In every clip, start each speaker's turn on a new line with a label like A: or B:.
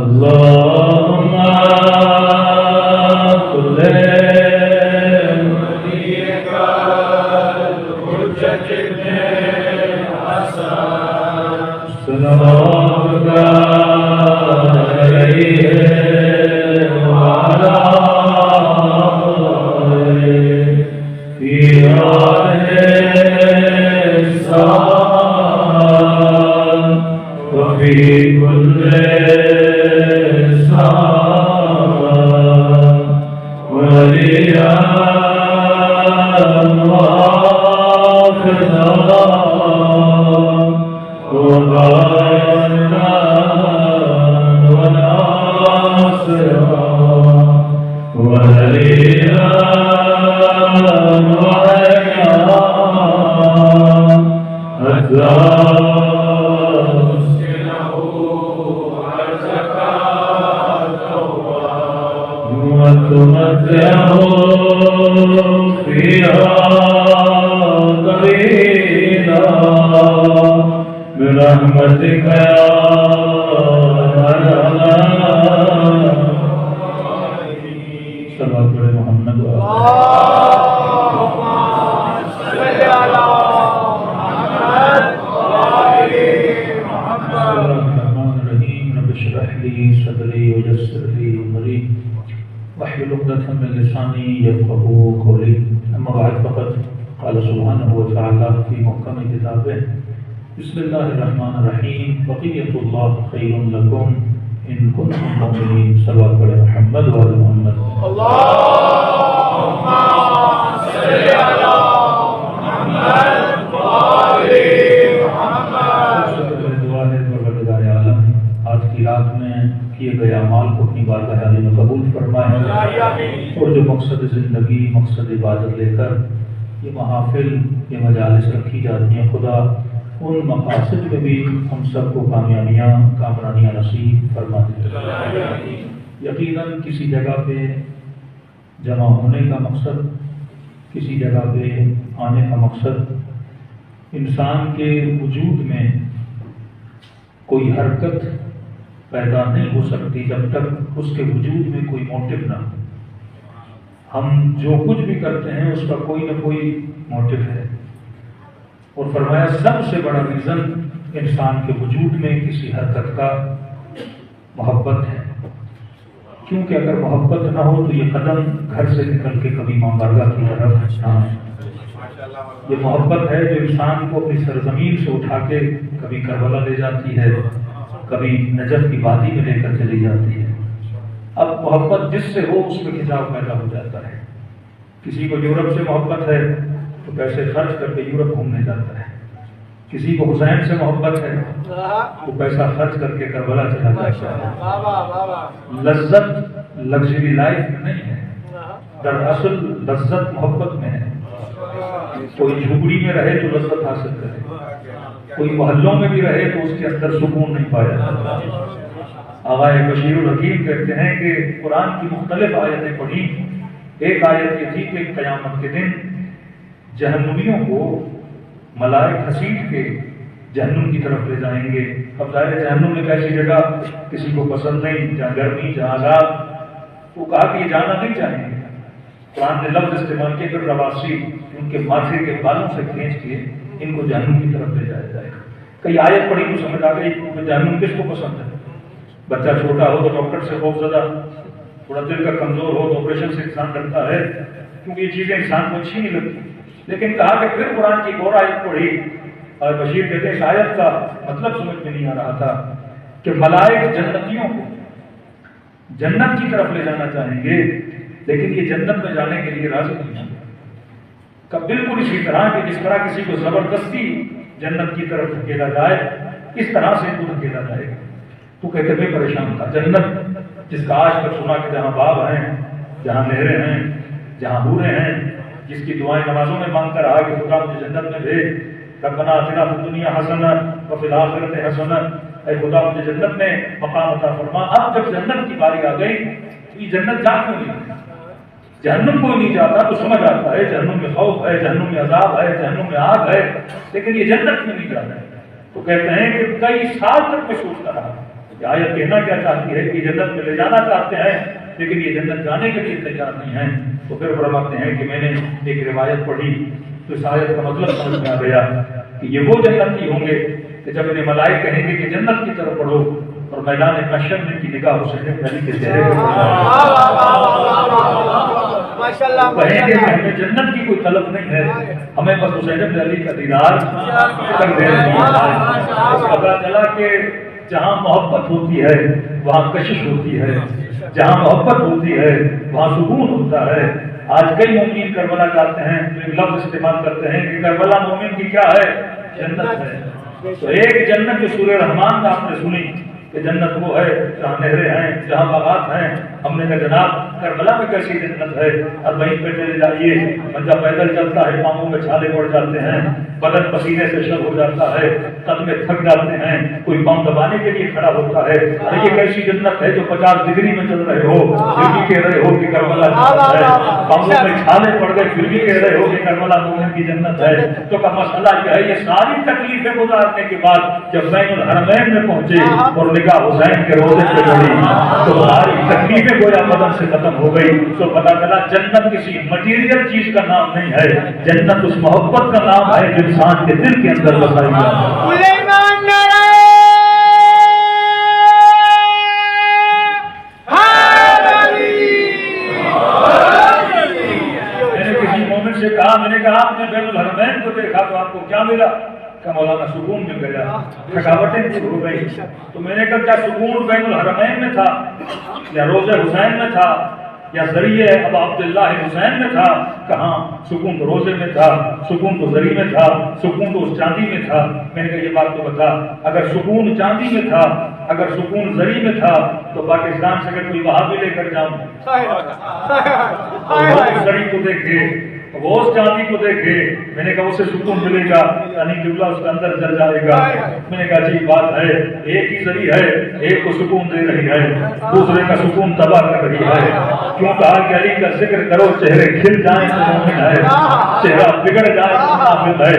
A: اللهم صل صلوات علیہ وعلى آلہ فی الساعة وفي كل ساعة وليا وحفظا وبارنا وناصرا وليا وتمتعه فيها طويلا برحمتك يا أرحم صلوات محمد صدری ويسر لي امري واحلل عقدة من لساني يفقهوا قولي اما بعد فقد قال سبحانه وتعالى في محكم كتابه بسم الله الرحمن الرحيم بقية الله خير لكم ان كنتم مؤمنين صلوات على محمد وعلى محمد اللهم صل على محمد وعلى محمد. آج کی رات میں کیے گئے اعمال کو اپنی بارگاہ عالی میں قبول فرمائے اور جو مقصد زندگی مقصد عبادت لے کر یہ محافل یہ مجالس رکھی جاتی ہیں خدا ان مقاصد میں بھی ہم سب کو کامیابیاں کامرانیاں نصیب فرما دے. یقیناً کسی جگہ پہ جمع ہونے کا مقصد کسی جگہ پہ آنے کا مقصد انسان کے وجود میں کوئی حرکت پیدا نہیں ہو سکتی جب تک اس کے وجود میں کوئی موٹو نہ ہو. ہم جو کچھ بھی کرتے ہیں اس کا کوئی نہ کوئی موٹو ہے اور فرمایا سب سے بڑا ریزن انسان کے وجود میں کسی حرکت کا محبت ہے. کیونکہ اگر محبت نہ ہو تو یہ قدم گھر سے نکل کے کبھی ماں بارگاہ کی طرف نہ آئے. یہ محبت ہے جو انسان کو اپنی سرزمین سے اٹھا کے کبھی کربلا لے جاتی ہے کبھی نجف کی وادی میں لے کر چلی جاتی ہے. اب محبت جس سے ہو اس میں کھچاؤ پیدا ہو جاتا ہے. کسی کو یورپ سے محبت ہے تو پیسے خرچ کر کے یورپ گھومنے جاتا ہے. کسی کو حسین سے محبت ہے تو پیسہ خرچ کر کے کربلا چلا جاتا ہے. لذت لگژری لائف میں نہیں ہے، دراصل لذت محبت میں ہے. کوئی جھوپڑی میں رہے تو لذت حاصل کرے، کوئی محلوں میں بھی رہے تو اس کے اندر سکون نہیں پایا جاتا. آغا بشیر الحکیم کہتے ہیں کہ قرآن کی مختلف آیتیں پڑھی. ایک آیت یہ تھی کہ قیامت کے دن جہنمیوں کو ملائک گھسیٹ کے جہنم کی طرف لے جائیں گے. اب ظاہر جہنم ایک ایسی جگہ کسی کو پسند نہیں جہاں گرمی جہاں عذاب. وہ کہا کہ یہ جانا نہیں چاہیں گے. قرآن نے لفظ استعمال کیا پھر رواسی ان کے ماتھے کے بالوں سے کھینچ کے ان کو جہنم کی طرف لے جایا جائے گا. کئی آیت پڑھی تو سمجھ آ گئی جہنم کس کو پسند ہے. بچہ چھوٹا ہو تو ڈاکٹر سے خوف زدہ، تھوڑا دل کا کمزور ہو تو آپریشن سے انسان ڈرتا ہے کیونکہ یہ چیزیں انسان کو اچھی نہیں لگتی. لیکن کہا کہ پھر قرآن کی ایک اور آیت پڑھی اور بشیر کہتے ہیں اس آیت کا مطلب سمجھ میں نہیں آ رہا تھا کہ ملائک جنتیوں کو جنت کی طرف لے جانا چاہیں گے لیکن یہ جنت میں جانے کے لیے راضی نہیں ہیں. بالکل اسی طرح کہ جس طرح کسی کو زبردستی جنت کی طرف دھکیلا جائے اس طرح سے ان کو دھکیلا جائے گا. تو کہتے میں پریشان تھا. جنت جس کا آج تک سنا کہ جہاں باغ ہیں جہاں نہریں ہیں جہاں حوریں ہیں، جس کی دعائیں نمازوں میں مانگ کر آ کہ خدا مجھے جنت میں بھیج، ربنا آتنا فی الدنیا حسنہ وفی الآخرۃ حسنہ، اے خدا مجھے جنت میں مقام عطا فرما. اب جب جنت کی باری آ گئی تو یہ جنت جا کیوں نہیں؟ جہنم کوئی نہیں جاتا تو سمجھ آتا ہے جہنم میں خوف ہے، جہنم میں عذاب ہے، جہنم میں آگ ہے، لیکن یہ جنت میں نہیں جاتا ہے. تو کہتے ہیں کہ کئی سال تک میں سوچتا رہا کہ آیت کہنا کیا چاہتی ہے کہ جنت میں لے جانا چاہتے ہیں لیکن یہ جنت جانے کے لیے تیار نہیں ہیں. تو پھر فرماتے ہیں کہ میں نے ایک روایت پڑھی تو اس آیت کا مطلب سمجھ میں آ گیا کہ یہ وہ جنتی ہوں گے کہ جب انہیں ملائک کہیں گے کہ جنت کی طرف بڑھو اور میدان محشر میں کی نگاہ حسین ابن علی کے چہرے پر کہیں گے کہ ہمیں جنت کی کوئی طلب نہیں ہے, ہمیں بس حسین ابن علی کا دیدار کر دینے کی. پتا چلا کہ جہاں محبت ہوتی ہے وہاں کشش ہوتی ہے, جہاں محبت ہوتی ہے وہاں سکون ہوتا ہے. آج کئی مومن کربلا جاتے ہیں تو ایک لفظ استعمال کرتے ہیں کہ کربلا مومن کی کیا ہے, جنت ہے. تو ایک جنت جو سورہ رحمان میں آپ نے سنی کہ جنت وہ ہے جہاں نہریں ہیں, جہاں باغات ہیں. ہم نے کہا جناب کربلا میں کیسی جنت ہے؟ اور وہیں پہ چلے جائیے, بندہ پیدل چلتا ہے, پاؤں میں چھالے پڑ جاتے ہیں, بدن پسینے سے شر ہو جاتا ہے, قدمیں تھک جاتے ہیں, کوئی پاؤں دبانے کے لیے کھڑا ہوتا ہے. ارے یہ کیسی جنت ہے جو 50 ڈگری میں چل رہے ہو پھر بھی کہہ رہے ہو کہ کربلا جنت ہے, پاؤں میں چھالے پڑ گئے پھر بھی کہہ رہے ہو کہ کربلا مومن کی جنت ہے. تو کا مسئلہ یہ ہے, یہ ساری تکلیفیں گزارنے کے بعد جب بین الحرمین میں پہنچے اور نگاہ حسین کے روضے پہ پڑی تو ساری تکلیفیں گویا بدن سے ختم ہو گئی. تو پتا چلا جنت کسی مٹیریل چیز کا نام نہیں ہے, جنت اس محبت کا نام ہے جو انسان کے دل کے اندر بسائی جاتی ہے. سے کہا, میں نے کہا آپ نے بین الحرمین کو دیکھا تو آپ کو کیا ملا؟ کہ مولانا سکون مل گیا, تھکاوٹیں دور ہو گئی. تو میں نے کہا کیا سکون بین الحرمین میں تھا یا روضہ حسین میں تھا یا ذریعہ ابا عبداللہ حسین میں تھا؟ کہاں, سکون تو روضے میں تھا, سکون تو ذریعہ میں تھا, سکون تو اس چاندی میں تھا. میں نے کہا یہ بات تو بتا, اگر سکون چاندی میں تھا, اگر سکون ذریعہ میں تھا تو پاکستان سے اگر کوئی وہاں بھی لے کر جاؤں ذریعہ کو دیکھے وہ اس چاندی کو دیکھے, میں نے کہا اسے سکون ملے گا یعنی جملہ اس کے اندر جل جائے گا. میں نے کہا عجیب بات ہے, ایک ہی ذریعہ ہے, ایک کو سکون دے رہی ہے, دوسرے کا سکون تباہ کر رہی ہے. کیوں کہا کہ علی کا ذکر کرو چہرے کھل جائیں تو مومن ہے, چہرہ بگڑ جائے تو کافر ہے.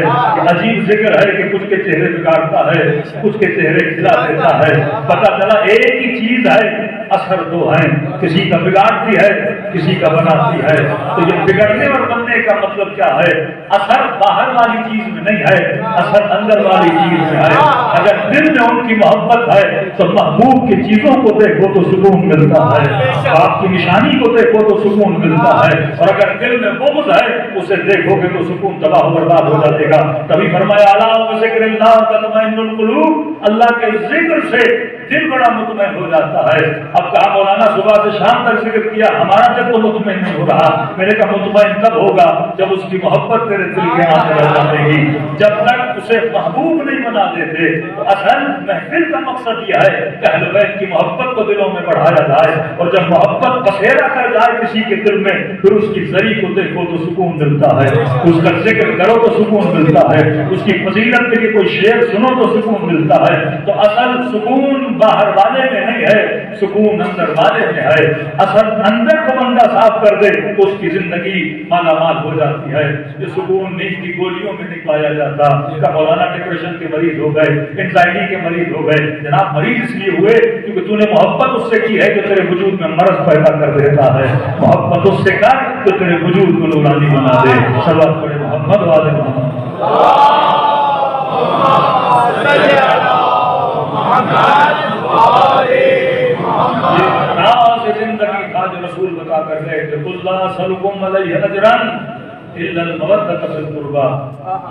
A: عجیب ذکر ہے کہ کچھ کے چہرے بگاڑتا ہے, کچھ کے چہرے کھلا دیتا ہے. پتا چلا ایک ہی چیز ہے, اثر دو ہیں, کسی کا بگاڑتی ہے کسی کا بناتی ہے. تو یہ بگڑنے اور بننے کا مطلب کیا ہے؟ اثر باہر والی چیز میں نہیں ہے, اثر اندر والی چیز میں ہے. اگر دل میں ان کی محبت ہے تو محبوب کی چیزوں کو دیکھو تو سکون ملتا ہے, آپ کی نشانی کو دیکھو تو سکون ملتا ہے. اور اگر دل میں بغض ہے اسے دیکھو گے تو سکون تباہ و برباد ہو جائے گا. تبھی فرمایا الا بذکر اللہ تطمئن القلوب, اللہ کے ذکر سے دل بڑا مطمئن ہو جاتا ہے. اب کہا مولانا صبح سے شام تک ذکر کیا, ہمارا دل تو مطمئن نہیں ہو رہا. میں نے کہا مطمئن تب ہوگا جب اس کی محبت تیرے دل کے اندر رہ جائے گی. جب تک اسے محبوب نہیں بنا دیتے تو اصل محفل کا مقصد یہ ہے کہ اہل بیت کی محبت کو دلوں میں بڑھایا جائے, اور جب محبت بسیرا کر جائے کسی کے دل میں پھر اس کی ذریعہ کو دیکھو تو سکون ملتا ہے, اس کا ذکر کرو تو سکون ملتا ہے, اس کی فضیلت کے لیے کوئی شعر سنو تو سکون ملتا ہے. تو اصل سکون باہر والے میں نہیں ہے, سکون اندر والے میں ہے. اصل اندر کو بندہ صاف کر دے تو اس کی زندگی مالا مال ہو جاتی ہے. یہ سکون نیند کی گولیوں میں نہیں پایا جاتا. کہ مولانا ڈپریشن کے مریض ہو گئے, انزائٹی کے مریض ہو گئے. جناب مریض اس لیے ہوئے کیونکہ تو نے محبت اس سے کی ہے جو تیرے وجود میں مرض پیدا کر دیتا ہے. محبت اس سے کر تو تیرے وجود کو نورانی بنا دے. صلوات پڑھے محمد والے محمد. زندگی تھا جو رسول بتا کر گئے کہ اللہ سلکم علیہ اجرن الا المودۃ فی القربى.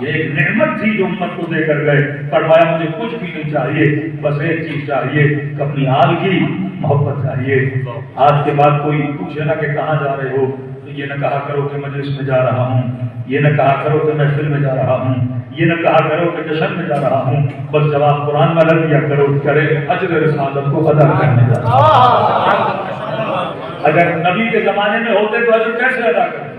A: یہ ایک نعمت تھی جو امت کو دے کر گئے. فرمایا مجھے کچھ بھی نہیں چاہیے, بس ایک چیز چاہیے کہ اپنی آل کی محبت چاہیے. آج کے بعد کوئی پوچھے نہ کہ کہاں جا رہے ہو, یہ نہ کہا کرو کہ مجلس میں جا رہا ہوں, یہ نہ کہا کرو کہ محفل میں جا رہا ہوں, یہ نہ کہا کرو کہ جشن میں جا رہا ہوں. بس جواب قرآن میں لگ دیا کرو, کرے اجر رسالت کو ادا کرنے جا رہا ہوں. اگر نبی کے زمانے میں ہوتے تو اجر کیسے ادا کرتے؟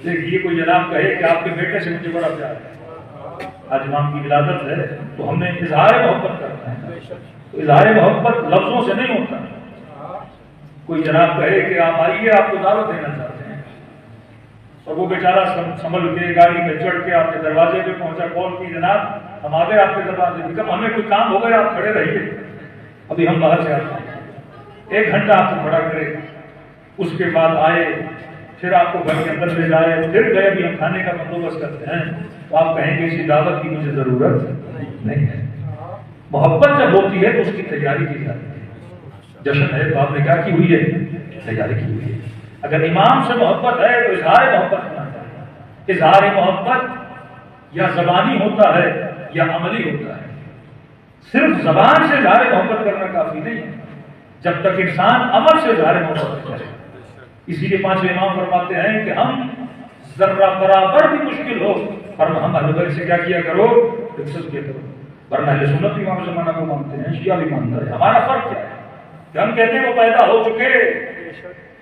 A: دیکھیے کوئی جناب کہے کہ آپ کے بیٹے سے مجھے بڑا پیار ہے, آج امام کی ولادت ہے تو ہم نے اظہار محبت کرنا ہے. اظہار محبت لفظوں سے نہیں ہوتا. کوئی جناب کہے کہ آپ آئیے, آپ کو دعوت دینا چاہتے ہیں, اور وہ بیچارہ سنبھل کے گاڑی میں چڑھ کے آپ کے دروازے پہ پہنچا, کال کی جناب ہم آ گئے آپ کے دروازے پہ, ہمیں کوئی کام ہو گیا آپ کھڑے رہیے. ابھی ہم باہر سے آتے ہیں، 1 گھنٹہ آپ کو کھڑا کرے، اس کے بعد آئے، پھر آپ کو گھر کے اندر لے جائے، پھر گئے ابھی ہم کھانے کا بندوبست کرتے ہیں، تو آپ کہیں گے اسی دعوت کی مجھے ضرورت نہیں ہے۔ محبت جب ہوتی ہے تو اس کی تیاری کی جاتی ہے۔ جشن ہے تو آپ نے کیا کی ہوئی ہے؟ تیاری کی ہوئی ہے۔ اگر امام سے محبت ہے تو اظہار محبت ہونا چاہیے۔ اظہار محبت یا زبانی ہوتا ہے یا عملی ہوتا ہے۔ صرف زبان سے اظہار محبت کرنا کافی نہیں ہے، جب تک انسان عمل سے اظہار محبت کرے۔ اسی لیے 5 امام فرماتے ہیں کہ ہم ذرہ برابر بھی مشکل ہو پر ہم اہل بیت سے کیا کیا کرو؟ عزت کیا کرو۔ ورنہ اہل سنت بھی امام زمانہ کو مانتے ہیں، شیعہ بھی مانتا ہے۔ ہمارا فرق کیا ہے کہ ہم کہتے ہیں وہ پیدا ہو چکے،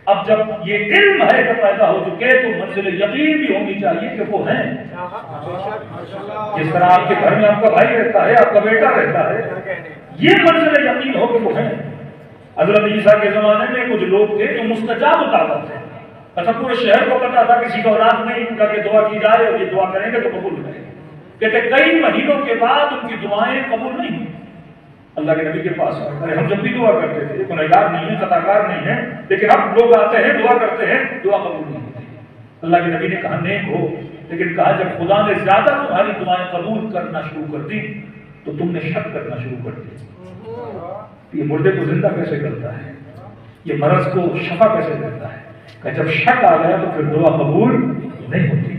A: اب جب یہ علم ہے کہ پیدا ہو چکے تو منزل یقین بھی ہونی چاہیے کہ وہ ہیں۔ جس طرح آپ کے گھر میں آپ کا بھائی رہتا ہے، آپ کا بیٹا رہتا ہے، یہ منزل یقین ہو کہ وہ ہیں۔ حضرت عیسیٰ کے زمانے میں کچھ لوگ تھے جو مستجاب دعوت تھے، اچھا پورے شہر کو پتا تھا کسی کا اولاد نہیں، ان کا کہ دعا کی جائے اور یہ دعا کریں گے تو قبول کریں گے۔ کہتے کئی مہینوں کے بعد ان کی دعائیں قبول نہیں ہوئی۔ اللہ کے نبی کے پاس آئے، ہم جب بھی دعا کرتے تھے، گنہگار نہیں ہے، خطاکار نہیں ہے، لیکن اب لوگ آتے ہیں دعا کرتے ہیں، دعا قبول نہیں ہوتی۔ اللہ کے نبی نے کہا نیک ہو، لیکن کہا جب خدا نے زیادہ تمہاری دعائیں قبول کرنا شروع کر دی تو تم نے شک کرنا شروع کر دی۔ یہ مردے کو زندہ کیسے کرتا ہے، یہ مرض کو شفا کیسے کرتا ہے؟ کہ جب شک آ گیا تو پھر دعا قبول نہیں ہوتی۔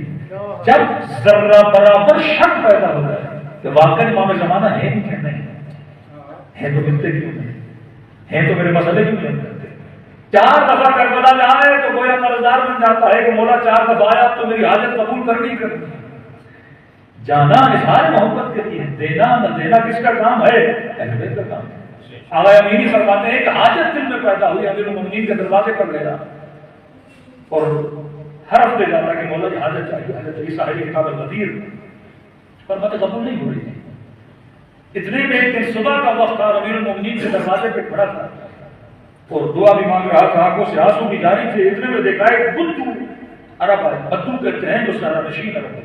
A: جب ذرہ برابر شک پیدا ہو جائے کہ واقعی امام زمانہ ہے بھی کہ نہیں ہے، تو ملتے کیوں نہیں ہیں، تو میرے مسئلے کیوں نہیں کرتے؟ 4 دفعہ کربلا جائے تو گویا قرضدار بن جاتا ہے کہ مولا 4 دفعہ آیا تو میری حاجت قبول کرنی کرنی۔ جانا اظہار محبت کے لیے، دینا نہ دینا کس کا کام ہے؟ اہل بیت کا کام ہے۔ آغا امینی فرماتے ہیں کہ حاجت دل میں پیدا ہوئی، امیر المومنین کے دروازے پر گیا اور ہر ہفتے جاتا کہ مولا جی حاجت چاہیے، حاجت چاہیے، صاحب کتاب الغدیر، فرماتے قبول نہیں ہو رہی تھی۔ اتنے میں ایک دن صبح کا وقت تھا، امیر المومنین کے دروازے پہ کھڑا تھا اور دعا بھی مانگ رہا تھا، آنکھوں سے آنسو بھی جاری تھے۔ اتنے میں دیکھا ایک بدو عرب آیا، بدو کہتے ہیں جو سارا نشین عرب ہے،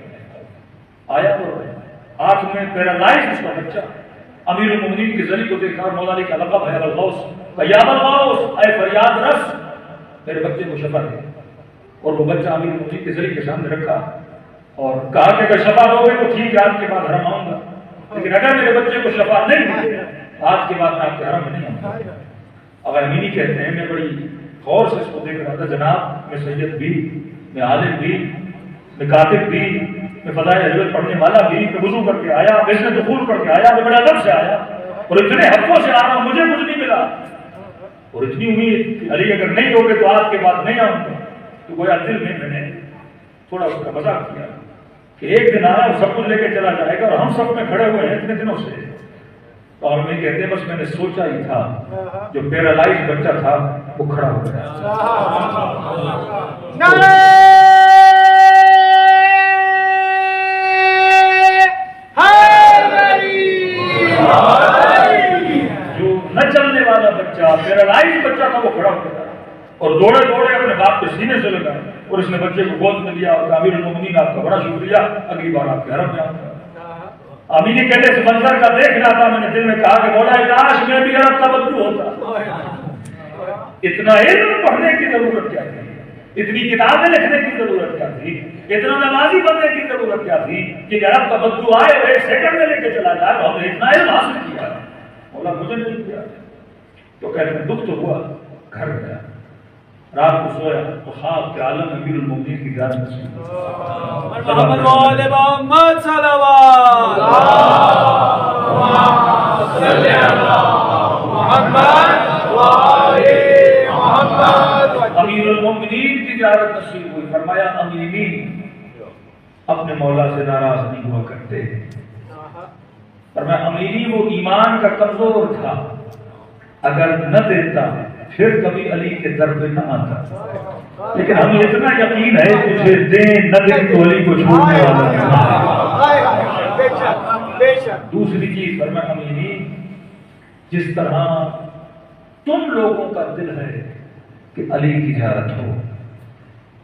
A: آیا اور ہاتھ میں پیرالائز اس کا بچہ۔ امیر المومنین کے ذریعے کو دیکھا، مولا علی کا لقب ہے الغوث، کہ یا الغوث اے فریاد رس، میرے بچے کو شفا دے۔ اور وہ بچہ امیر المومنین کے ذریعے کے سامنے رکھا اور کہا کہ اگر شفا دو گے تو ٹھیک ہے، آج کے بعد حرم آؤں گا، لیکن اگر میرے بچے کو شفا نہیں ملے آج کے بعد میں آپ کے حرم میں نہیں آؤں گا۔ اگر امینی کہتے ہیں میں بڑی غور سے اس کو دیکھ رہا تھا، جناب میں سید بھی، میں عالم بھی، میں کاتب بھی، میں فضائل حضرت پڑھنے والا بھی، میں وضو کر کے آیا، میں اس میں دخول کر کے آیا، میں بڑے ادب سے آیا اور اتنے ہفتوں سے آ رہا ہوں، مجھے کچھ نہیں ملا اور اتنی امید کہ علی اگر نہیں ہوگے تو آج کے بعد نہیں آؤں گا۔ تو گویا دل میں نے تھوڑا اس کا مذاق کیا کہ ایک دن آیا اور سب کچھ لے کے چلا جائے گا اور ہم سب میں کھڑے ہوئے ہیں اتنے دنوں سے۔ اور میں کہتے ہیں بس میں نے سوچا ہی تھا، جو پیرالائز بچہ تھا وہ کھڑا ہو گیا۔ جو نہ چلنے والا بچہ، پیرالائز بچہ تھا، وہ کھڑا ہو گیا اور دوڑے دوڑے اپنے باپ کے سینے سے لگا اور اس نے بچے کو گود میں لیا اور امیر المومنین آپ کا بڑا شکریہ، اگلی بار آپ کے حرم میں آؤں گا۔ امینی کہتے اس منظر کا دیکھ رہا تھا، میں نے دل میں کہا کہ مولا کاش میں بھی عرب کا بدو ہوتا۔ اتنا علم پڑھنے کی ضرورت کیا تھی، اتنی کتابیں لکھنے کی ضرورت کیا تھی، اتنا نمازی بننے کی ضرورت کیا تھی کہ عرب کا بدو آئے اور 1 سیکنڈ میں لے کے چلا جائے۔ ہم نے اتنا علم حاصل کیا، مولا مجھے نہیں کیا۔ تو کہتے ہیں دکھ تو ہوا، گھر گیا، رات کو سویا تو خواب کے عالم امیر المومنین کی زیارت نصیب
B: محمد وآل محمد صلوات صلی اللہ محمد وآل محمد۔
A: امیر المومنین کی زیارت نصیب ہوئی، فرمایا امیری اپنے مولا سے ناراض نہیں ہوا کرتے، فرمایا امیری وہ ایمان کا کمزور تھا، اگر نہ دیتا پھر کبھی علی کے در پہ نہ آتا، لیکن ہمیں اتنا یقین ہے تجھے دیں نہ دیں تو علی کو چھوڑنے والا نہیں۔ دوسری چیز فرمایا امیری جس طرح تم لوگوں کا دل ہے کہ علی کی زیارت ہو،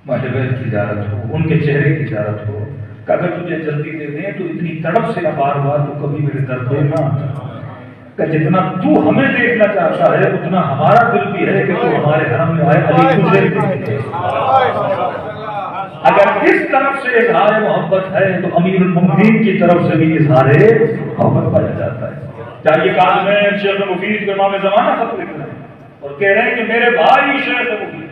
A: محبت کی زیارت ہو، ان کے چہرے کی زیارت ہو، کہ اگر تجھے جلدی دے دیں تو اتنی تڑپ سے بار بار تو کبھی میرے در پہ نہ آتا۔ کہ جتنا تو ہمیں دیکھنا چاہتا ہے اتنا ہمارا دل بھی ہے کہ تو ہمارے حرم میں آئے، علی تجھے دیکھے۔ اگر اس طرف سے اظہار محبت ہے تو امیر المؤمنین کی طرف سے بھی اظہار محبت پایا جاتا ہے۔ چاہیے کاج میں شیخ مفید کو امام زمانہ خط لکھ رہے ہیں اور کہہ رہے ہیں کہ میرے بھائی شیخ مفید،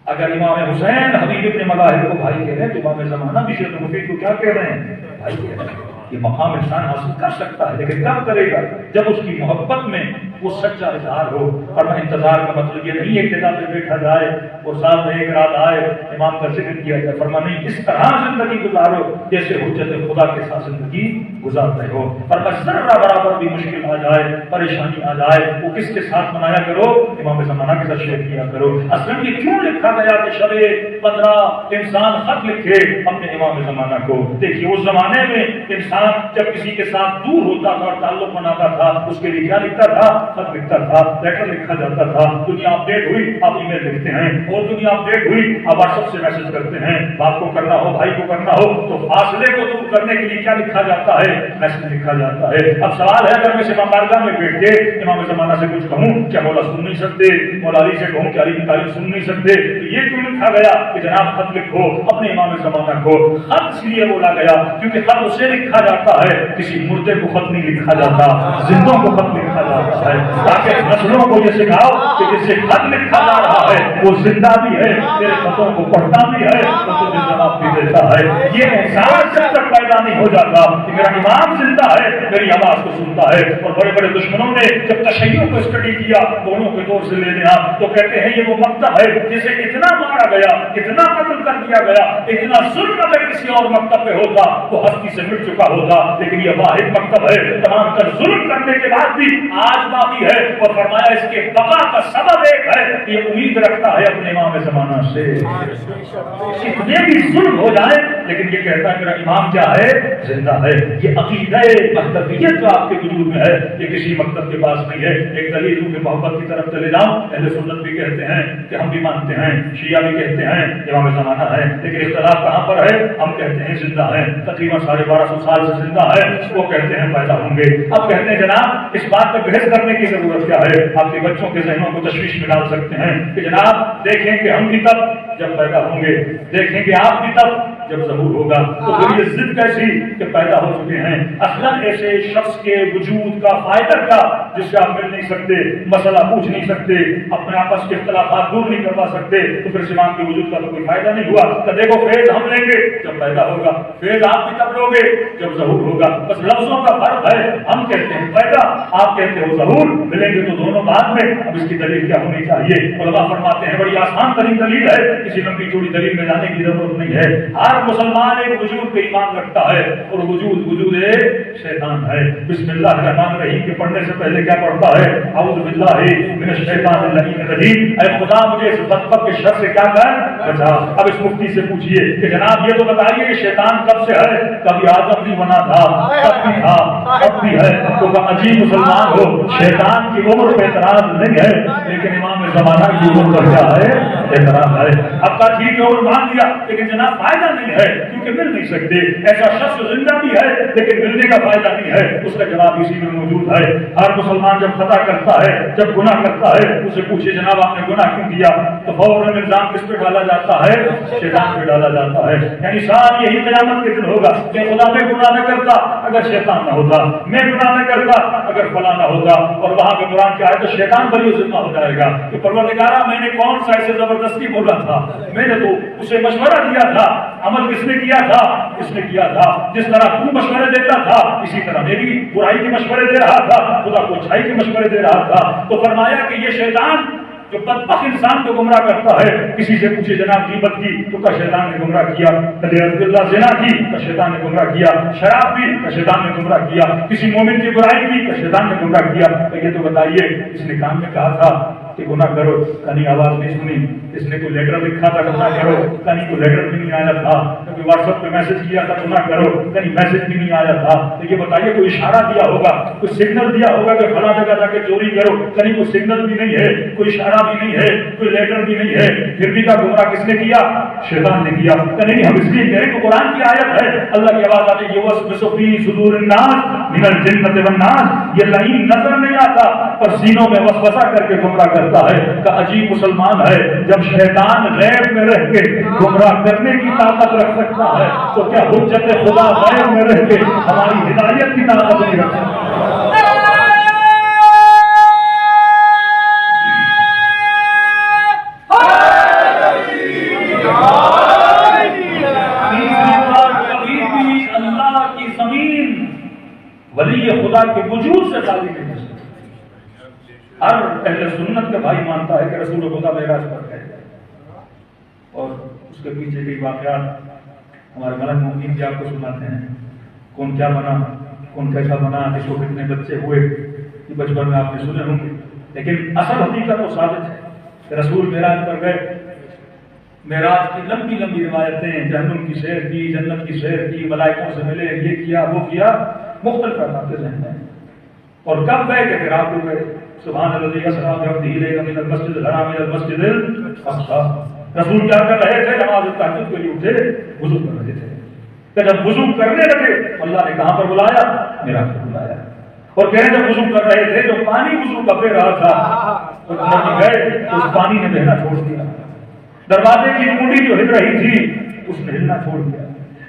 A: اگر امام حسین حبیب ابن مظاہر کو بھائی کہہ رہے ہیں تو امام زمانہ بھی شیخ مفید کو کیا کہہ رہے ہیں؟ بھائی کہہ رہے ہیں۔ یہ مقام انسان حاصل کر سکتا ہے لیکن کب کرے گا؟ جب اس کی محبت میں وہ سچا اظہار ہو۔ اور انتظار کا مطلب یہ نہیں ہے کہ جگہ پہ بیٹھا جائے اور سال میں ایک رات آئے امام کا ذکر کیا جائے، فرما نہیں، اس طرح زندگی گزارو جیسے حجت خدا کے ساتھ زندگی گزارتے ہو۔ فرما ذرہ برابر بھی مشکل آ جائے، پریشانی آ جائے، وہ کس کے ساتھ منایا کرو؟ امام زمانہ کے ساتھ شیئر کیا کرو۔ اصل یہ کیوں لکھا گیا کہ شب 15 انسان خط لکھے اپنے امام زمانہ کو؟ دیکھیے اس زمانے میں انسان جب کسی کے ساتھ دور ہوتا تھا اور تعلق بناتا تھا اس کے لیے کیا لکھتا تھا؟ خط لکھتا تھا، لیٹر لکھا جاتا تھا۔ دنیا اپڈیٹ ہوئی آپ ای میل لکھتے ہیں، اور دنیا اپڈیٹ ہوئی آپ واٹس ایپ سے میسج کرتے ہیں۔ باپ کو کرنا ہو، بھائی کو کرنا ہو تو فاصلے کو دور کرنے کے لیے کیا لکھا جاتا ہے؟ میسج لکھا جاتا ہے۔ اب سوال ہے اگر میں سے بارگاہ میں بیٹھ کے امام زمانہ سے کچھ کہوں کیا مولا سن نہیں سکتے؟ مولا علی سے کہوں کہ علی کی تعریف سن نہیں سکتے؟ تو یہ کیوں لکھا گیا کہ جناب خط لکھو اپنے امام زمانہ کو؟ خط اس لیے بولا گیا کیونکہ خط اسے لکھا جاتا ہے، کسی مردے کو خط نہیں لکھا جاتا، زندوں کو خط لکھا جاتا ہے، تاکہ نسلوں کو یہ سکھاؤ کہ جس سے خط لکھا جا رہا ہے وہ زندہ بھی ہے، تیرے خطوں کو پڑھتا بھی ہے تو تجھے جواب بھی دیتا ہے۔ یہ احساس جب تک پیدا نہیں ہو جاتا کہ میرا امام زندہ ہے، میری آواز کو سنتا ہے۔ اور بڑے بڑے دشمنوں نے جب تشیع کو اسٹڈی کیا دونوں کے دور سے لینے تو کہتے ہیں یہ وہ مکتب ہے جسے اتنا مارا گیا، اتنا قتل کر دیا گیا، اتنا ظلم اگر کسی اور مکتب پہ ہوتا وہ ہستی سے مٹ چکا ہوتا، لیکن یہ واحد مکتب ہے تمام تر ظلم کرنے کے بعد بھی آج باقی ہے۔ اور فرمایا اس کے بقا کا سبب ایک ہے کہ یہ امید رکھتا ہے اپنے امام زمانہ سے، اتنے بھی ظلم ہو جائے لیکن یہ کہتا ہے میرا امام کیا ہے؟ زندہ ہے۔ یہ عقیدہ مکتبیت جو آپ کے وجود میں ہے یہ کسی مکتب کے پاس نہیں ہے۔ ایک دلیل روح محبت کی طرف چلے جاؤ، اہل سنت بھی کہتے ہیں کہ ہم بھی مانتے ہیں، شیعہ بھی کہتے ہیں امام زمانہ ہے، لیکن اختلاف کہاں پر ہے؟ ہم کہتے ہیں زندہ ہے، تقریباً 1250 سال سے زندہ ہے، وہ کہتے ہیں پیدا ہوں گے۔ اب کہتے ہیں جناب اس بات پر بحث کرنے کی ضرورت کیا ہے؟ آپ کے بچوں کے ذہنوں کو تشویش میں ڈال سکتے ہیں کہ جناب دیکھیں کہ ہم بھی تب جب پیدا ہوں گے، دیکھیں کہ آپ بھی تب جب ظہور ہوگا، تو پھر یہ ضد کیسی کہ پیدا ہو چکے ہیں؟ اصلاً ایسے شخص کے وجود کا فائدہ کیا جس سے آپ مل نہیں سکتے، مسئلہ پوچھ نہیں سکتے، اپنے آپس کے اختلافات دور نہیں کروا سکتے، تو پھر امام کے وجود کا تو کوئی فائدہ نہیں ہوا۔ تو دیکھو فیض ہم لیں گے جب پیدا ہوگا، فیض آپ بھی تب لو گے جب ظہور ہوگا، بس لفظوں کا فرق ہے۔ ہم کہتے ہیں پیدا، آپ کہتے ہو ظہور، ملیں گے تو دونوں بعد میں۔ اب اس کی دلیل کیا ہونی چاہیے؟ علماء فرماتے ہیں بڑی آسان ترین دلیل ہے، کسی لمبی چوڑی دلیل میں جانے کی ضرورت نہیں ہے۔ ہر مسلمان ایک وجود پہ ایمان رکھتا ہے اور وجود ایک شیطان ہے۔ بسم اللہ الرحمن الرحیم کے پڑھنے سے پہلے کیا پڑھتا ہے؟ اعوذ باللہ من الشیطان الرجیم، اے خدا مجھے اس بدبخت کے شر سے کیا کر بچا۔ اب اس مفتی سے پوچھئے کہ جناب یہ تو بتائیے کہ شیطان کب سے ہے؟ کبھی آدم بھی بنا تھا، تب بھی تھا، اب بھی ہے۔ تو عجیب مسلمان ہو، شیطان کی عمر پہ اعتراض نہیں ہے لیکن امام زمانہ کی عمر پر کیا ہے؟ اعتراض ہے۔ اب کا ٹھیک ہے عمر مان لیا لیکن جناب فائدہ نہیں ہے کیونکہ مل نہیں سکتے۔ ایسا شخص زندہ بھی ہے لیکن ملنے کا فائدہ نہیں ہے، اس کا جواب اسی میں موجود ہے۔ ہر مسلمان جب خطا کرتا ہے، جب گناہ کرتا ہے، اسے پوچھے جناب آپ نے گناہ کیوں کیا؟ تو فوراً الزام کس پہ ڈالا جاتا ہے؟ شیطان پہ ڈالا جاتا ہے۔ یعنی ساری یہی قیامت کے دن ہوگا کہ خدا میں گناہ نہ کرتا اگر شیطان نہ ہوتا، میں گناہ نہ کرتا اگر فلاں نہ ہوتا۔ اور وہاں پہ قرآن کیا ہے تو شیطان بری ذمہ ہو جائے گا کہ پروردگارا میں نے کون سا ایسے زبردستی بولا تھا، میں نے تو اسے مشورہ دیا تھا، عمل کس نے کیا تھا؟ اس نے کیا تھا۔ جس طرح تو مشورے دیتا تھا اسی طرح میں بھی برائی کے مشورے دے رہا تھا، خدا کو اچھائی کے مشورے دے رہا تھا۔ تو فرمایا کہ یہ شیطان جو بدبخت انسان کو گمراہ کرتا ہے، کسی سے پوچھے جناب غیبت کی تو کا شیطان نے گمراہ کیا، اللہ زنا کی کا شیطان نے گمراہ کیا، شراب پی کا شیطان نے گمراہ کیا، کسی مومن کی برائی کی کا شیطان نے گمراہ کیا۔ تو یہ تو بتائیے اس نے کام میں کہا تھا کہ گناہ کرو، کہیں آواز نہیں سنی، اس نے کوئی لیٹر لکھا تھا گناہ کرو، کہیں کوئی لیٹر بھی نہیں آیا تھا، کبھی واٹس ایپ پہ میسج کیا تھا گناہ کرو، کہیں میسج بھی نہیں آیا تھا۔ تو یہ بتائیے کوئی اشارہ دیا ہوگا، کوئی سگنل دیا ہوگا کہ فلاں جگہ جا کے چوری کرو، کہیں کوئی سگنل بھی نہیں ہے، کوئی اشارہ بھی نہیں ہے، کوئی لیٹر بھی نہیں ہے، پھر بھی کا گمراہ کس نے کیا؟ شیطان نے کیا کہ نہیں ہم اس لیے کہہ رہے ہیں کہ قرآن کی آیت ہے، اللہ کی آواز آتی ہے یوسوس فی صدور الناس من الجنۃ والناس، یہ لعین نظر نہیں آتا پر سینوں میں وسوسہ کر کے گمراہ کرتا ہے کہ عجیب مسلمان ہے، جب شیطان غیب میں رہ کے گمراہ کرنے کی طاقت رکھ سکتا ہے تو کیا حجت خدا غیب میں رہ کے ہماری ہدایت کی طاقت نہیں رکھ سکتا؟ ولی خدا کے وجود سے خالی نہیں ہو سکتا۔ ہر اہل سنت کا بھائی مانتا ہے کہ رسول خدا معراج پر گئے اور اس کے پیچھے کے واقعات ہمارے ملک مومنین بھی آپ کو سناتے ہیں، کون کیا بنا، کون کیسا بنا، اس کو کتنے بچے ہوئے، یہ بچپن میں آپ نے سنے ہوں گے، لیکن اصل حقیقت وہ ثابت ہے کہ رسول معراج پر گئے۔ معراج کی لمبی لمبی روایتیں، جہنم کی سیر کی، جنت کی سیر کی، ملائکوں سے ملے، یہ کیا وہ کیا، مختلف باتیں ذہن میں۔ اور کب گئے کہ رات کو گئے، سبحان الذی اسری بعبدہ من المسجد الحرام الى المسجد الاقصی۔ رسول کیا کر رہے تھے؟ نماز تہجد کے لیے اٹھے، وضو کر رہے تھے، کہ جب وضو کرنے لگے اللہ نے کہاں پر بلایا؟ معراج پر بلایا۔ اور کہہ رہے جب وضو کر رہے تھے جو پانی وضو کا بہ رہا تھا تو جب گئے تو اس پانی نے بہنا چھوڑ دیا، دروازے کی کنڈی جو ہل رہی تھی اس نے ہلنا چھوڑ دیا،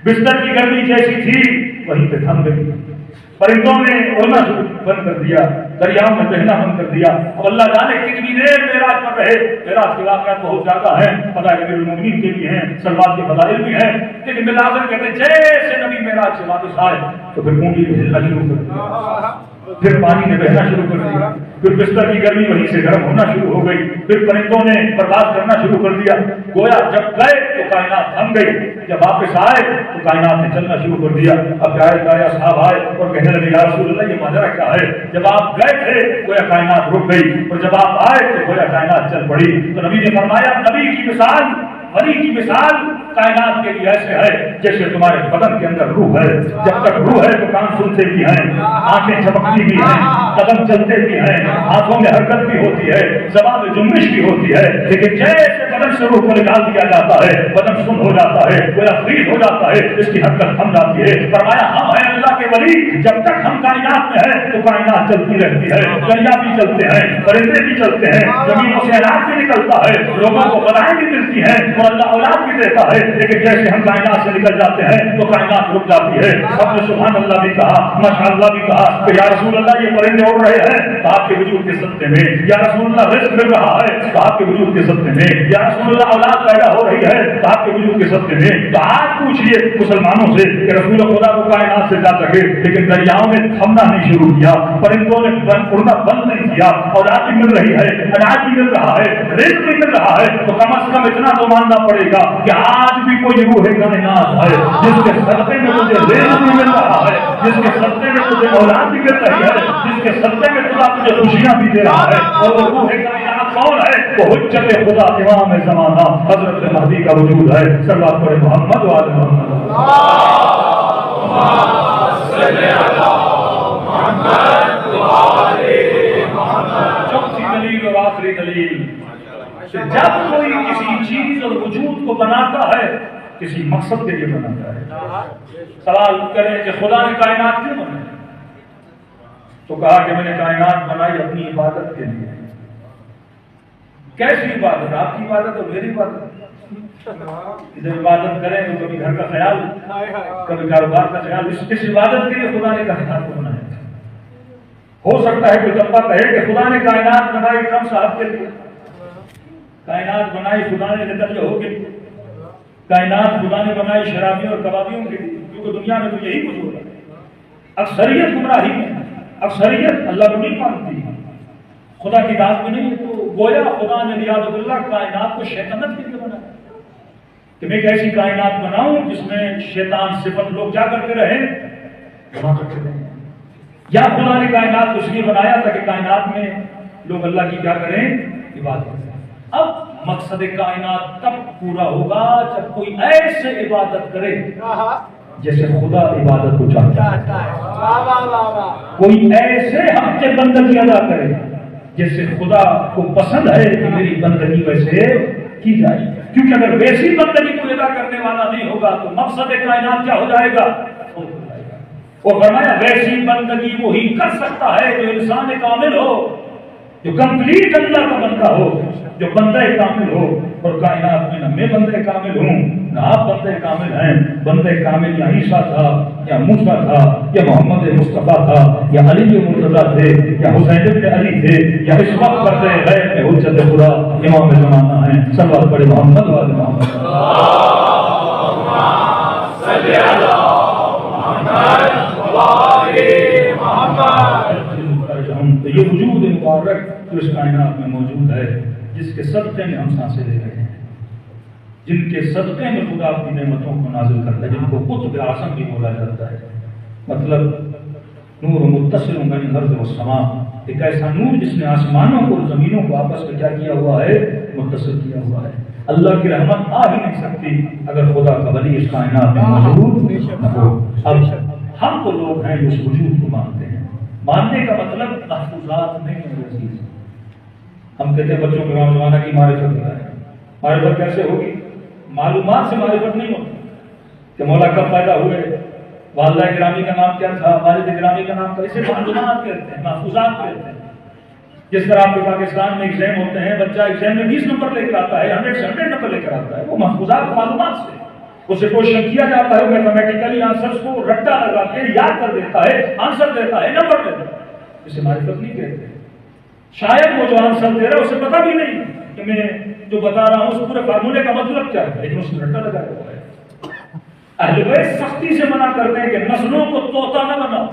A: بستر کی گرمی جیسی تھی وہیں پہ تھم گئی، پرندوں نے اڑنا بند کر دیا، دریاؤں میں بہنا بند کر دیا۔ اب اللہ جانے کتنی دیر معراج پر رہے۔ معراج کے واقعات بہت زیادہ ہیں، فضائل امیر المومنین کے بھی ہیں، سلوات کے فضائل بھی ہیں، لیکن بالآخر کہتے ہیں جیسے نبی معراج سے واپس آئے تو پھر کنڈی بھی ہلنا شروع کر دیا، پھر پانی نے بہنا شروع کر دیا، پھر بستر کی گرمی وہیں سے گرم ہونا شروع ہو گئی، پھر پرندوں نے پرواز کرنا شروع کر دیا۔ گویا جب گئے تو کائنات تھم گئی، جب واپس آئے تو کائنات نے چلنا شروع کر دیا۔ اب پیارے اصحاب آئے اور کہنے لگے یا رسول اللہ یہ ماجرا کیا ہے؟ جب آپ گئے تھے گویا کائنات رک گئی اور جب آپ آئے تو گویا کائنات چل پڑی۔ تو نبی نے فرمایا نبی کی مثال، ولی کی مثال کائنات کے لیے ایسے ہے جیسے تمہارے بدن کے اندر روح ہے، جب تک روح ہے تو کان سنتے بھی ہیں، آنکھیں چمکتی بھی ہیں، قدم چلتے بھی ہیں، ہاتھوں میں حرکت بھی ہوتی ہے، زبان میں جنبش بھی ہوتی ہے، لیکن جیسے بدن سے روح کو نکال دیا جاتا ہے بدن سن ہو جاتا ہے، گویا فریز ہو جاتا ہے، اس کی حرکت تھم جاتی ہے۔ فرمایا ہم ہیں اللہ کے ولی، جب تک ہم کائنات میں ہیں تو کائنات چلتی رہتی ہے، دریا بھی چلتے ہیں، پرندے بھی چلتے ہیں، زمینوں سے اناج بھی نکلتا ہے، لوگوں کو غذائیں بھی ملتی ہیں اور اللہ اولاد بھی دیتا ہے، لیکن جیسے ہم کائنات سے نکل جاتے ہیں تو کائنات رک جاتی ہے۔ سب نے سبحان اللہ بھی کہا، ماشاء اللہ بھی کہا کہ یا رسول اللہ یہ پرندے اڑ رہے ہیں تو آپ کے وجود کے صدقے میں، یا رسول اللہ رزق مل رہا ہے تو آپ کے وجود کے صدقے میں، یا رسول اللہ اولاد پیدا ہو رہی ہے تو آپ کے وجود کے صدقے میں۔ تو آج پوچھئے مسلمانوں سے کہ رسول خدا کو کائنات سے جا سکے، لیکن دریاؤں نے تھمنا نہیں شروع کیا، پرندوں نے اڑنا بند نہیں کیا، اولاد بھی مل رہی ہے، اناج بھی مل رہا ہے، رزق بھی مل رہا ہے، تو کم از کم اتنا تو ماننا پڑے گا کہ آج بھی کوئی روح کائنات ہے جس کے صدقے میں مجھے رزق بھی مل رہا ہے، جس کے صدقے میں مجھے اولاد بھی مل رہی ہے، جس کے صدقے میں خدا مجھے خوشیاں بھی دے رہا ہے، اور وہ روح کائنات کون ہے؟ وہ حجت خدا امام زمانہ حضرت مہدی کا وجود ہے۔ صلوات پڑھے محمد و آل محمد۔ چوتھی دلیل اور آخری دلیل، جب کوئی کسی چیز اور وجود کو بناتا ہے کسی مقصد کے لیے بناتا ہے۔ سوال کریں کہ خدا نے کائنات کیوں بنائی؟ تو کہا کہ میں نے کائنات بنائی اپنی عبادت کے لیے۔ کیسی عبادت؟ آپ کی عبادت اور میری عبادت؟ جب عبادت کریں تو کبھی گھر کا خیال، کبھی کاروبار کا خیال، اس عبادت کے لیے خدا نے کائنات کو بنایا۔ ہو سکتا ہے کوئی طبقہ کہے کہ خدا نے کائنات بنائی ٹرمپ صاحب کے لیے، کائنات بنائی خدا نے نتنیاہو کے لیے، کائنات خدا نے بنائی شرابیوں اور کبابیوں کے لیے، کیونکہ دنیا میں تو یہی کچھ ہو رہا ہے۔ اکثریت گمراہی میں، اکثریت اللہ کو نہیں مانتی، خدا کی ذات میں نہیں، تو گویا خدا نے ریاض اللہ کائنات کو شیطنت کے لیے بنایا کہ میں ایک ایسی کائنات بناؤں جس میں شیطان صفت لوگ کیا کرتے رہے، گناہ کرتے رہے۔ یا خدا نے کائنات کو اس لیے بنایا تھا کہ کائنات میں لوگ اللہ کی کیا کریں، عبادت کریں۔ اب مقصد کائنات تب پورا ہوگا جب کوئی ایسے عبادت کرے جیسے خدا عبادت کو چاہتا ہے، کوئی ایسے حق کے بندگی ادا کرے جیسے خدا کو پسند ہے کہ میری بندگی ویسے کی جائے۔ کیونکہ اگر ویسی بندگی کو ادا کرنے والا نہیں ہوگا تو مقصد کائنات کیا ہو جائے گا؟ اور فرمایا ویسی بندگی وہی کر سکتا ہے جو انسان کامل ہو، جو کمپلیٹ اللہ کا بندہ ہو، جو بندہ کامل ہو. اور کائنات میں نہ میں بندہ کامل ہوں نہ آپ بندہ کامل ہیں. بندہ کامل یا عیسیٰ تھا یا موسیٰ تھا یا محمد مصطفیٰ تھا یا علی مرتضیٰ تھے یا حسین بن علی تھے یا اس وقت کرتے غیر میں حجت خدا امام زمانہ ہیں. صلوات پڑھے محمد والے محمد.
B: صلی اللہ
A: تو یہ وجود مبارک تو اس کائنات میں موجود ہے جس کے صدقے میں ہم سانسیں لے رہے ہیں، جن کے صدقے میں خدا اپنی نعمتوں کو نازل کرتا ہے، جن کو قطب اعظم بھی بولا جاتا ہے. مطلب نور متصل بین الارض والسماء، ایک ایسا نور جس نے آسمانوں کو اور زمینوں کو آپس میں کیا کیا ہوا ہے؟ متصل کیا ہوا ہے. اللہ کی رحمت آ ہی نہیں سکتی اگر خدا کا ولی اس کائنات میں موجود نہ ہو. اب ہم تو لوگ ہیں جو اس وجود کو مانتے ہیں. ماننے کا مطلب محفوظات نہیں ہے عزیز. ہم کہتے ہیں بچوں کے زمانہ کی معرفت ہے. معرفت کیسے ہوگی؟ معلومات سے معرفت نہیں ہوتی کہ مولا کب پیدا ہوئے، والدہ گرامی کا نام کیا تھا، والد گرامی کا نام کیا. اسے معلومات کہتے ہیں، محفوظات کہتے ہیں. جس طرح آپ کے پاکستان میں ایگزام ہوتے ہیں، بچہ ایگزام میں 20 نمبر لے کر آتا ہے، 100 سے 100 نمبر لے کر آتا ہے. وہ محفوظات معلومات سے اسے کوشچن کیا جاتا ہے، میتھمیٹیکلی آنسرز کو رٹا لگا کے یاد کر دیتا ہے، آنسر دیتا ہے، نمبر دیتا ہے. اسے معرفت نہیں کہتے. شاید وہ جو آنسر دے رہا ہے اسے پتہ بھی نہیں کہ میں جو بتا رہا ہوں اس پورے فارمولے کا مطلب کیا ہے، لیکن اس نے رٹا لگا ہوا ہے. اہل بیت سختی سے منع کرتے ہیں کہ نسلوں کو طوطا نہ بناؤ.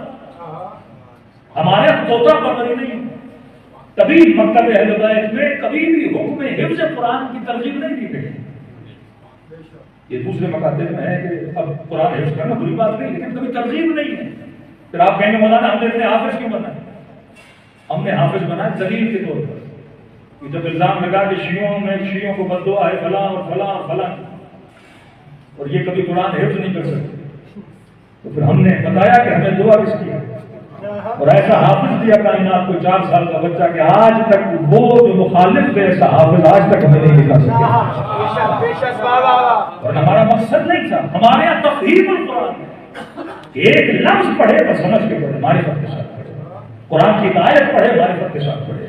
A: ہمارے طوطا پروری نہیں. کبھی مکتب اہل بیت میں کبھی بھی حکم حفظ قرآن کی ترغیب نہیں دی گئی. یہ دوسرے مکاتب میں ہے کہ اب قرآن حفظ کرنا بری بات نہیں، لیکن کبھی ترغیب نہیں ہے. پھر آپ کہیں گے مولانا ہم نے اتنے حافظ کیوں بنا؟ ہم نے حافظ بنا دلیل کے طور پر. جب الزام لگا کہ شیعوں کو بد دعا ہے فلاں اور فلاں اور فلاں، اور یہ کبھی قرآن حفظ نہیں کر سکتے، تو پھر ہم نے بتایا کہ ہمیں دعا کس کی ہے. اور ایسا حافظ دیا کائنات کو 4 سال کا بچہ کہ آج تک وہ جو مخالف ہے ایسا حافظ آج تک ہمیں نہیں دکھا سکے. اور ہمارا مقصد نہیں تھا. ہمارے یہاں تفہیم القرآن ہے، ایک لفظ پڑھے پر سمجھ کے پڑھے، معرفت کے ساتھ پڑھے. قرآن کی آیت پڑھے، معرفت کے ساتھ پڑھے.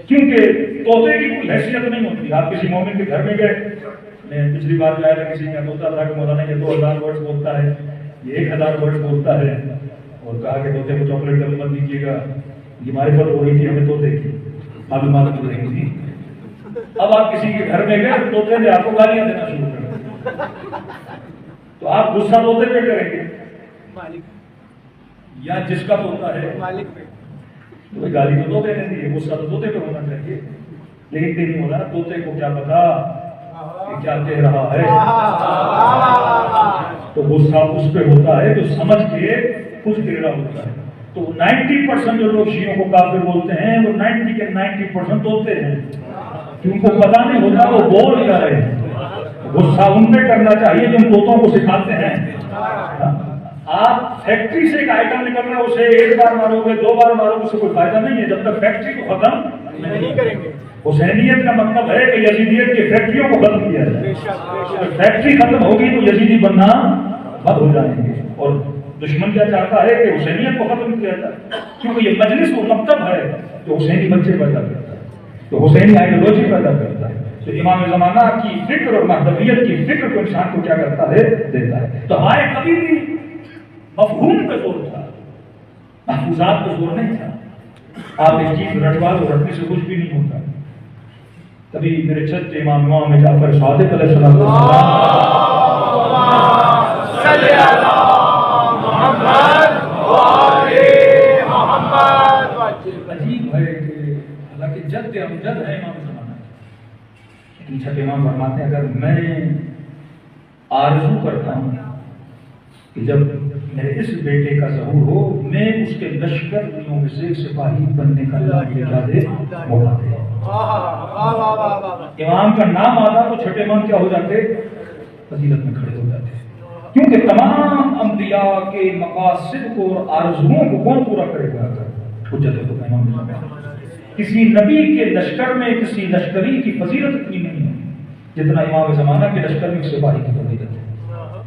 A: کیونکہ طوطے کی کوئی حیثیت نہیں ہوتی. آپ کسی مومن کے گھر میں گئے، میں پچھلی بار جو آیا کسی کا طوطا تھا کہ مولانا یہ 2000 ورڈ بولتا ہے، یہ 1000 ورڈ بولتا ہے، اور کہا کہ طوطے کو چاکلیٹ کبھی مت دیجیے گا. یہ معرفت ہو رہی تھی ہمیں طوطے کی، معلومات ہو رہی تھی. اب آپ کسی کے گھر میں گئے، طوطے نے آپ کو گالیاں دینا شروع کر تو آپ غصہ طوطے پہ کریں گے یا جس کا طوطا ہے تو گالی تو طوطے نے دی ہے، غصہ تو طوطے پہ ہونا چاہیے. لیکن نہیں ہونا، طوطے کو کیا پتا کہ کیا کہہ رہا ہے. تو غصہ اس پہ ہوتا ہے جو سمجھ کے کچھ کہہ رہا ہوتا ہے. تو 90% جو لوگ شیعوں کو کافر بولتے ہیں وہ 90 کے 90% طوطے ہیں، کیونکہ پتا نہیں ہوتا وہ بول کیا رہے ہیں. غصہ ان پہ کرنا چاہیے جو ان طوطوں کو سکھاتے ہیں. آپ فیکٹری سے ایک آئٹم نکل رہا ہے، اسے 1 بار مارو گے 2 بار مارو گے، اس سے کوئی فائدہ نہیں ہے جب تک فیکٹری کو ختم نہیں کریں گے. حسینیت کا مطلب ہے کہ یزیدیت کی فیکٹریوں کو ختم کیا جائے. فیکٹری ختم ہوگی تو یزیدی بننا بند ہو جائیں گے. اور دشمن کیا چاہتا ہے کہ حسینیت کو ختم کیا جائے، کیونکہ یہ مجلس وہ مکتب ہے جو حسینی بچے پیدا کرتا ہے، جو حسینی آئیڈیالوجی پیدا کرتا ہے. تو امام زمانہ کی فکر اور مہدویت کی فکر کو انسان کو کیا کرتا ہے؟ دیتا ہے. تو ہمارے کبھی بھی مفہوم پہ زور تھا، محفوظات پہ زور نہیں تھا. آپ ایک چیز رٹوا دو، رٹنے سے کچھ بھی نہیں ہوتا. کبھی میرے چھت امام جعفر صادق علیہ السلام عجیب ہے کہ حالانکہ جد امجد ہے امام زمانہ، لیکن چھت امام فرماتے ہیں اگر میں آرزو کرتا ہوں کہ جب میرے اس بیٹے کا ظہور ہو میں اس کے لشکر میں سے سپاہی بننے کا موقع دے. امام کا نام آتا تو چھٹے امام کیا ہو جاتے؟ فضیلت میں کھڑے ہو جاتے. کیونکہ تمام انبیاء کے مقاصد کو اور آرزوؤں کو کون پورا کرے گا؟ حجت خدا امام. کسی نبی کے لشکر میں کسی لشکری کی فضیلت اتنی نہیں ہے جتنا امام زمانہ کے لشکر میں سپاہی کی ضرورت ہے،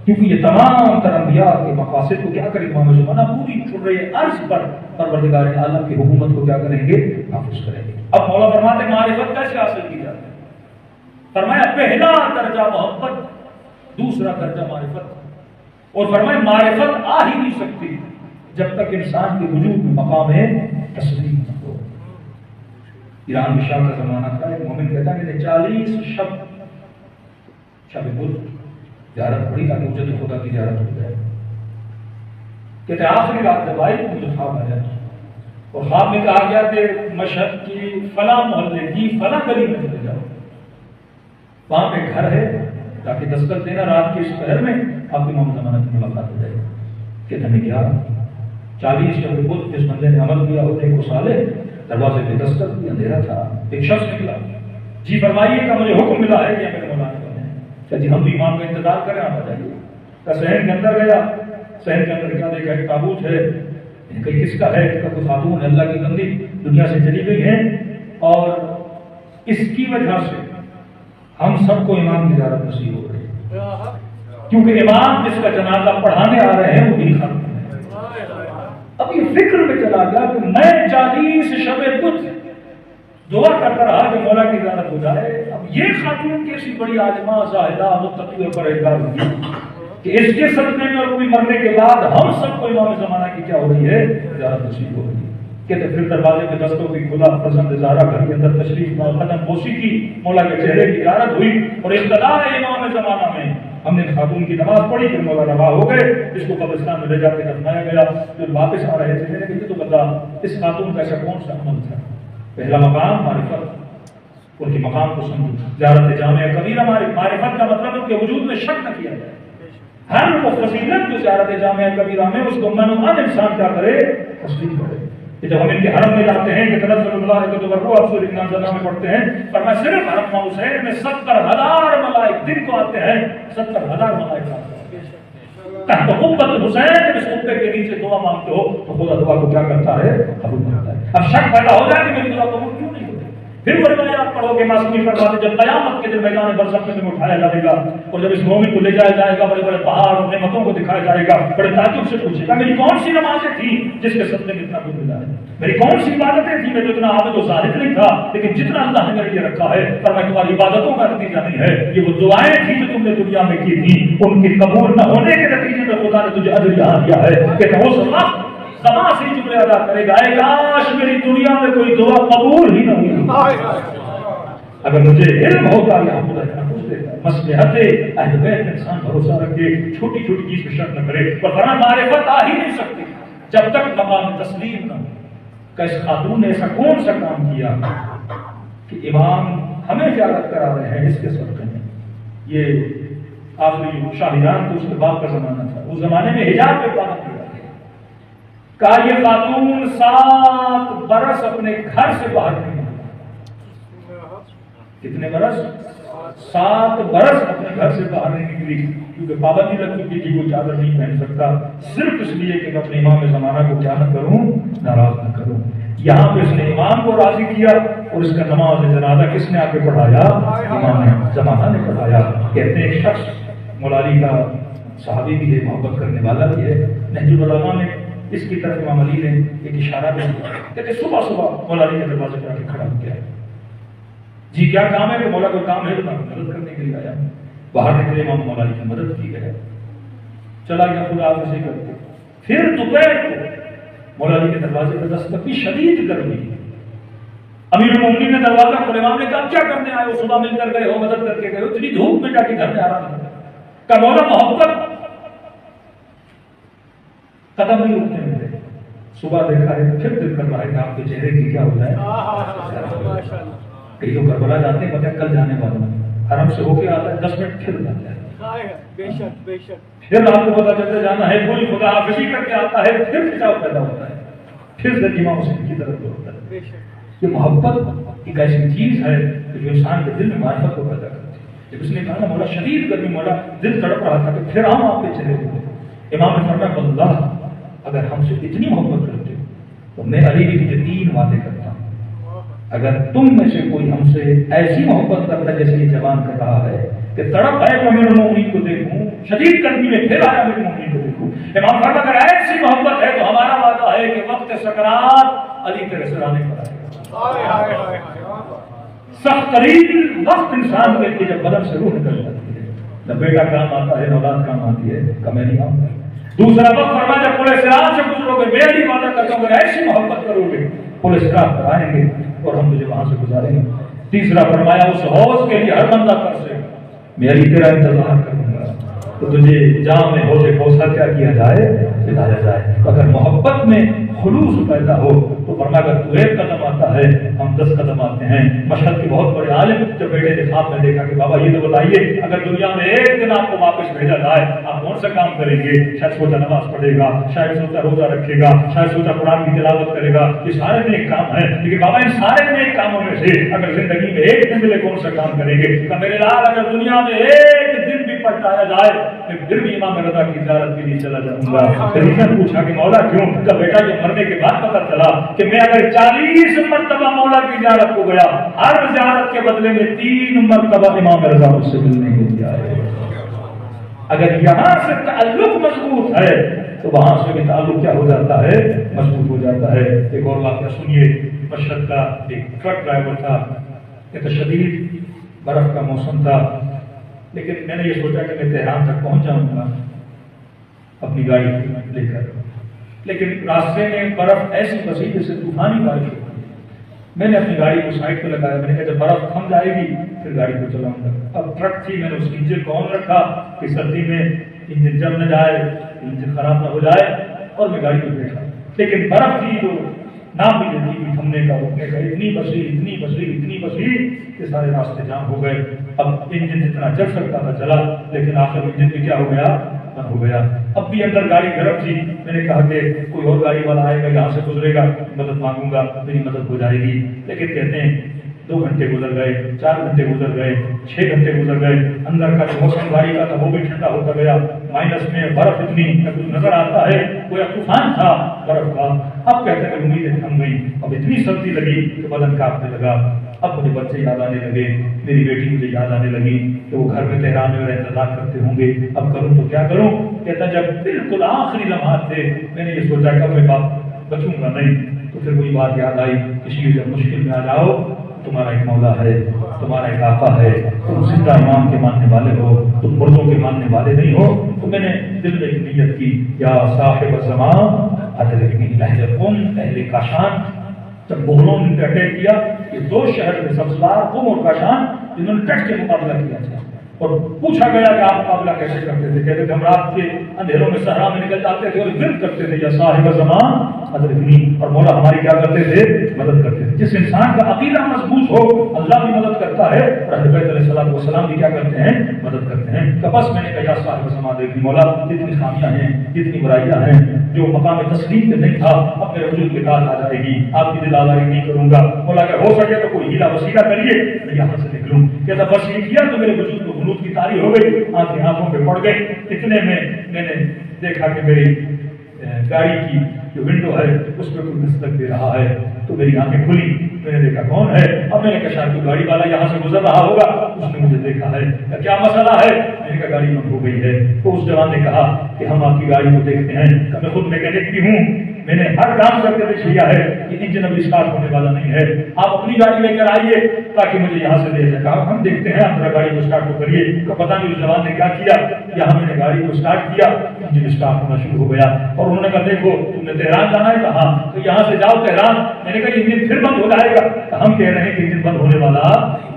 A: کیونکہ یہ تمام تر انبیاء کے مقاصد کو کیا کرے امام زمانہ پوری چھڑ عرض پر پروردگار عالم کی حکومت کو کیا کریں گے، نافذ کریں گے۔ اب مولا فرماتے معرفت کیسے حاصل کی جاتی ہے؟ فرمایا پہلا درجہ محبت، دوسرا درجہ معرفت، اور فرمایا معرفت آ ہی نہیں سکتی جب تک انسان کے وجود میں مقام تسلیم نہ ہو۔ ایران میں شاہ کا زمانہ تھا، ایک مومن کہتا ہے میں نے 40 شب بدھ زیارت پڑھی تاکہ مجھے تو خدا کی زیارت ہو جائے۔ کہتے آخری رات جب آئی مجھے خواب آیا، اور خواب میں کہا گیا کہ مشہد کی فلاں محلے کی فلاں گلی میں چلے جاؤ، وہاں پہ گھر ہے، تاکہ دستک دینا رات کے اس پہر میں آپ امام زمانہ کی ملاقات ہو جائے۔ کہتے ہیں کیا 40 شب بدھ جس بندے نے عمل کیا اور ایک سالے دروازے پہ دستک دی، اندھیرا تھا، ایک شخص نکلا، جی فرمائیے کہ مجھے حکم ملا ہے کہ میرے مولانا کہ جی ہم بھی امام کا انتظار کریں، آپ آ جائیے۔ کہ صحن کے اندر گیا، صحن کے اندر کیا دیکھا کہ تابوت ہے، کہ کس کا ہے، کہ کوئی خاتون ہے اللہ کی بندی دنیا سے چلی گئی ہے، اور اس کی وجہ سے ہم سب کو امام کی زیارت نصیب ہو رہی ہے، کیونکہ امام جس کا جنازہ پڑھانے آ رہے ہیں وہ بھی خاتون ہے۔ اب یہ فکر میں چلا گیا کہ میں 40 شب بدھ دعا کرتا رہا کہ مولا کی زیارت ہو جائے، اب یہ خاتون کیسی بڑی عالمہ زاہدہ متقی اور پرہیزگار ہوگی کہ اس کے صدقے میں اور کوئی مرنے کے بعد ہم سب کو امام زمانہ کی کیا ہو رہی ہے، زیارت نصیب ہو رہی ہے۔ کہتے پھر دروازے پہ دستوں کی کھلا، پسند زہرا گھر کے اندر تشریف قدم بوسی کی، مولا کے چہرے کی زیارت ہوئی، اور ابتدا امام زمانہ میں ہم نے خاتون کی نماز پڑھی، پھر مولا روا ہو گئے، اس کو قبرستان میں لے جا کے دفنایا گیا۔ پھر واپس آ رہے تھے، میں نے کہا تو بتا اس خاتون کا ایسا کون سا عمل تھا؟ پہلا مقام معرفت، ان کے مقام کو سمجھو۔ زیارت جامعہ کبیرہ معرفت کا مطلب ان کے وجود میں شک نہ کیا جائے۔ ہر وہ فضیلت جو زیارت جامعہ کبیرہ میں اس کو من و من انسان کیا کرے، تسلیم کرے۔ کہ جب ہم ان کے حرم میں جاتے ہیں کہ تنزل اللہ ہے تو وہ افسر ابن زنا میں پڑھتے ہیں، پر میں صرف حرم حسین میں 70,000 ملائک دن کو آتے ہیں، 70,000 ملائک آتے ہیں تحت قبۃ الحسین۔ جب اس قبے کے نیچے دعا مانگتے ہو تو خدا دعا کو کیا کرتا ہے، قبول کرتا ہے۔ اب شک پیدا ہو جائے کہ میری دعا قبول کیوں نہیں ہوتی؟ پھر وہ روایات پڑھو کہ معصومی فرماتے جب قیامت کے دن میدان برزخ میں اٹھایا جائے گا اور جب اس مومن کو لے جایا جائے گا، بڑے بڑے پہاڑ اور نعمتوں کو دکھایا جائے گا، بڑے تعجب سے پوچھے گا میری کون سی نمازیں تھیں جس کے صدقے میں اتنا کچھ ملا ہے، میری کون سی عبادتیں تھیں، میں تو اتنا عابد و زاہد نہیں تھا، لیکن جتنا اللہ نے میرے لیے رکھا ہے، پر میں تمہاری عبادتوں کا نتیجہ نہیں ہے، یہ وہ دعائیں تھیں جو تم نے دنیا میں کی تھی، ان کی قبول نہ ہونے کے نتیجے میں خدا نے تجھے اجر یہاں دیا ہے کہ وہ سب زبان سے جملے ادا کرے گا، اے کاش میری دنیا میں کوئی دعا قبول ہی نہ ہوئی۔ اگر مجھے علم ہوتا یا خدا جانا پوچھ دیتا، مصلحت اہل بیت انسان بھروسہ رکھے، چھوٹی چھوٹی چیز پہ شک نہ کرے، ورنہ معرفت آ ہی نہیں سکتی جب تک مقام تسلیم نہ ہو۔ کہ اس خاتون نے ایسا کون سا کام کیا کہ امام ہمیں زیارت کرا رہے ہیں اس کے صدقے میں۔ یہ آخری شاہجہاں تو اس کے باپ کا زمانہ تھا، اس زمانے میں حجاب پہ پابند کیا کہا یہ خاتون 7 برس اپنے گھر سے باہر نہیں، کتنے برس؟ 7 برس اپنے گھر سے باہر نہیں نکلی، کیونکہ پابندی لگ چکی تھی کوئی چادر نہیں پہن سکتا، صرف اس لیے کہ میں اپنے امام زمانہ کو کیا نہ کروں، ناراض نہ کروں۔ یہاں پہ اس نے امام کو راضی کیا، اور اس کا نماز جنازہ کس نے آ کے پڑھایا؟ امام زمانہ نے پڑھایا۔ کہتے ہیں ایک شخص مولا علی کا صحابی بھی ہے، محبت کرنے والا بھی ہے، نہج العلماء میں اس کی طرف امام علی نے ایک اشارہ دیا، کہتے صبح صبح مولا علی کے دروازے پر آ کے کھڑا ہو گیا، جی کیا کام ہے؟ کہ مولا کوئی کام ہے تو میں مدد کرنے کے لیے آیا۔ باہر نکلے امام مولا علی کی مدد کی گئے، چلا گیا خدا آپ سے کرتے۔ پھر دوپہر کو مولا علی کے دروازے پر دستک کی، شدید گرمی، امیر المومنین نے دروازہ کھولا، امام نے کہا کیا کرنے آئے ہو؟ صبح مل کر گئے ہو، مدد کر کے گئے ہو، اتنی دھوپ میں جا کے گھر میں آرام کرتے۔ کہ مولا محبت قدم نہیں اٹھنے ملے۔ صبح دیکھا ہے، پھر دل کر رہا ہے کہ آپ کے چہرے کی کیا ہو جائے۔ کئی لوگ کربلا جاتے ہیں، پتہ ہے کل جانے والا حرم سے ہو کے آتا ہے، 10 منٹ پھر جاتا ہے،
B: بے شک بے شک،
A: پھر آپ کو پتا چلتا جانا ہے، پوری خدا حافظی کر کے آتا ہے، پھر کھچاؤ پیدا ہوتا ہے، پھر زندگی حسین کی طرف ہوتا ہے۔
B: بے شک
A: یہ محبت ایک ایسی چیز ہے کہ جو انسان کے دل میں معرفت کو پیدا کرتی ہے۔ جب اس نے کہا نا مولا شدید گرمی، مولا دل تڑپ رہا تھا کہ پھر ہم آپ کے چہرے ہوئے، امام نے فرمایا اللہ اگر ہم سے اتنی محبت کرتے ہو تو میں علی بھی تجھے 3 وعدے کرتا ہوں، اگر تم میں سے کوئی ہم سے ایسی محبت کرتا ہے جیسے یہ جوان کر رہا ہے کہ تڑپ ہے کہ امیر المومنین کو دیکھوں، شدید گرمی میں پھر آیا امیر المومنین کو دیکھوں۔ امام فرماتا اگر ایسی محبت ہے تو ہمارا وعدہ ہے کہ وقت سکرات علی تیرے سرانے پر آئے گا۔ سخت ترین وقت انسان کے لیے جب بدن سے روح نکل جاتی ہے، نہ بیٹا کام آتا ہے نہ اولاد کام آتی ہے، کہ میں نہیں آؤں گا۔ دوسرا وقت فرمایا جب پورے صراط سے گزرو گے، میں بھی وعدہ کرتا ہوں اگر ایسی محبت کرو گے پورے صراط پر آئیں گے اور ہم تجھے وہاں سے گزاریں گے۔ تیسرا فرمایا اس حوض کے لیے ہر بندہ کر سے میں علی تیرا انتظار کروں گا، تو تجھے جام میں حوض کوثر کیا کیا جائے، پلایا جائے۔ اگر محبت میں خلوص پیدا ہو تو فرمایا اگر تو ایک قدم آتا ہے ہم 10 قدم آتے ہیں۔ مشہد کے بہت بڑے عالم جب بیٹے نے خواب میں دیکھا کہ بابا یہ تو بتائیے اگر دنیا میں ایک دن آپ کو واپس بھیجا جائے آپ کون سا کام کریں گے؟ شاید سوچا نماز پڑھے گا، شاید سوچا روزہ رکھے گا، شاید سوچا قرآن کی تلاوت کرے گا، یہ سارے نیک کام ہیں، لیکن بابا ان سارے نیک کاموں میں سے اگر زندگی میں ایک دن ملے کون سا کام کریں گے؟ کہ میرے لال اگر دنیا میں ایک دن بھی پلٹایا جائے میں پھر بھی امام رضا کی زیارت کے لیے چلا جاؤں گا۔ ریزن پوچھا کہ مولا کیوں؟ کہ بیٹا یہ مرنے کے بعد پتہ چلا کہ میں اگر 40 مرتبہ مولا کی زیارت کو گیا، ہر زیارت کے بدلے میں 3 مرتبہ امام رضا مجھ سے ملنے کے لیے آئے۔ اگر یہاں سے تعلق مضبوط ہے تو وہاں سے بھی تعلق کیا ہو جاتا ہے، مضبوط ہو جاتا ہے۔ ایک اور واقعہ سنیے، مشہد کا ایک ٹرک ڈرائیور تھا، ایک شدید برف کا موسم تھا، لیکن میں نے یہ سوچا کہ میں تہران تک پہنچ جاؤں گا اپنی گاڑی لے کر، لیکن راستے میں برف ایسی بسی جیسے طوفانی بارش ہو۔ میں نے اپنی گاڑی کو سائڈ پہ لگایا، میں نے کہا جب برف تھم جائے گی پھر گاڑی کو چلاؤں گا۔ اب ٹرک تھی، میں نے اس انجن کو آن رکھا کہ سردی میں انجن جم نہ جائے، انجن خراب نہ ہو جائے، اور میں گاڑی کو بیٹھا، لیکن برف تھی جو نام بھی دیتی تھی تھمنے کا، روکنے کا، اتنی بسی اتنی بسی اتنی بسی کہ سارے راستے جام ہو گئے۔ اب انجن جتنا چل سکتا تھا چلا، لیکن آخر انجن بھی کیا ہو گیا، بند ہو گیا۔ اب بھی اندر گاڑی گرم تھی، میں نے کہا کہ کوئی اور گاڑی والا آئے گا یہاں سے گزرے گا، مدد مانگوں گا، میری مدد ہو جائے گی، لیکن کہتے ہیں 2 گھنٹے گزر گئے، 4 گھنٹے گزر گئے، 6 گھنٹے گزر گئے، اندر کا جو موسم گاڑی کا تھا وہ بھی ٹھنڈا ہوتا گیا، مائنس میں برف اتنی نظر آتا ہے، کوئی طوفان تھا برف کا۔ اب کہتے ہیں امیدیں تھم گئی، اب اتنی سردی لگی کہ بدن کانپنے لگا۔ اب مجھے بچے یاد آنے لگے، میری بیٹی مجھے یاد آنے لگی کہ وہ گھر میں تہران میں میرا انتظار کرتے ہوں گے، اب کروں تو کیا کروں؟ کہتا جب بالکل آخری لمحات تھے میں نے یہ سوچا کہ میں بچوں گا نہیں، تو پھر وہی بات یاد آئی، کسی جب مشکل میں آ جاؤ تمہارا ایک مولا ہے، تمہارا ایک آقا ہے، تم زندہ امام کے ماننے والے ہو، تم مردوں کے ماننے والے نہیں ہو۔ تو میں نے دل میں ایک نیت کی، یا صاحب الزمان ادرکنی اہل قم، اہل کاشان۔ جب مغلوں نے اٹیک کیا، یہ 2 شہر میں سبزوار قم اور کاشان جنہوں نے ڈٹ کے مقابلہ کیا تھا، اور پوچھا گیا کہ آپ مقابلہ کیسے کرتے تھے؟ کہتے تھے ہم رات کے اندھیروں میں صحرا میں نکل جاتے تھے اور ورد کرتے تھے، یا صاحب الزمان ادرکنی، اور مولا ہماری کیا کرتے تھے؟ مدد کرتے تھے۔ جس انسان کا عقیدہ مضبوط ہو اللہ بھی مدد کرتا ہے، اور اہل بیت علیہ الصلوۃ والسلام بھی کیا کرتے ہیں؟ مدد کرتے ہیں۔ کہ بس میں نے کہا یا صاحب الزمان ادرکنی، مولا جتنی خامیاں ہیں، جتنی برائیاں ہیں، جو مقام تسلیم پہ نہیں تھا اب میرے وجود کے ساتھ آ جائے گی، آپ کی دل آزاری نہیں کروں گا۔ مولا اگر ہو سکے تو کوئی ہیلا وسیلہ کریے میں یہاں سے نکلوں۔ کہتا بس یہ کیا تو میرے وجود کو غنود کی تاری ہو گئی، آنکھوں پہ پڑ گئی۔ اتنے میں میں نے دیکھا کہ میری گاڑی کی جو ونڈو ہے اس پہ کوئی دستک دے رہا ہے، تو میری آنکھیں کھلی، میں نے دیکھا کون ہے؟ اب میں نے کہا شاید کوئی گاڑی والا یہاں سے گزر رہا ہوگا، اس نے مجھے دیکھا ہے، کیا مسئلہ ہے؟ میں نے کہا گاڑی بند ہو گئی ہے۔ تو اس جوان نے کہا کہ ہم آپ کی گاڑی کو دیکھتے ہیں، کہ میں خود میکینک بھی ہوں، میں نے ہر کام کر کے دیکھ لیا ہے کہ انجن ابھی اسٹارٹ ہونے والا نہیں ہے، آپ اپنی گاڑی لے کر آئیے تاکہ مجھے یہاں سے لے جائے۔ ہم دیکھتے ہیں، آپ گاڑی کو اسٹارٹ تو کریے۔ تو پتہ نہیں اس جوان نے کیا کیا، یہاں میں نے گاڑی کو اسٹارٹ کیا، انجن اسٹارٹ ہونا شروع ہو گیا، اور انہوں نے کہا دیکھو تم نے تہران جانا ہے؟ کہا تو یہاں سے جاؤ تہران۔ میں نے کہا انجن پھر بند ہو جائے گا؟ ہم کہہ رہے ہیں کہ انجن بند ہونے والا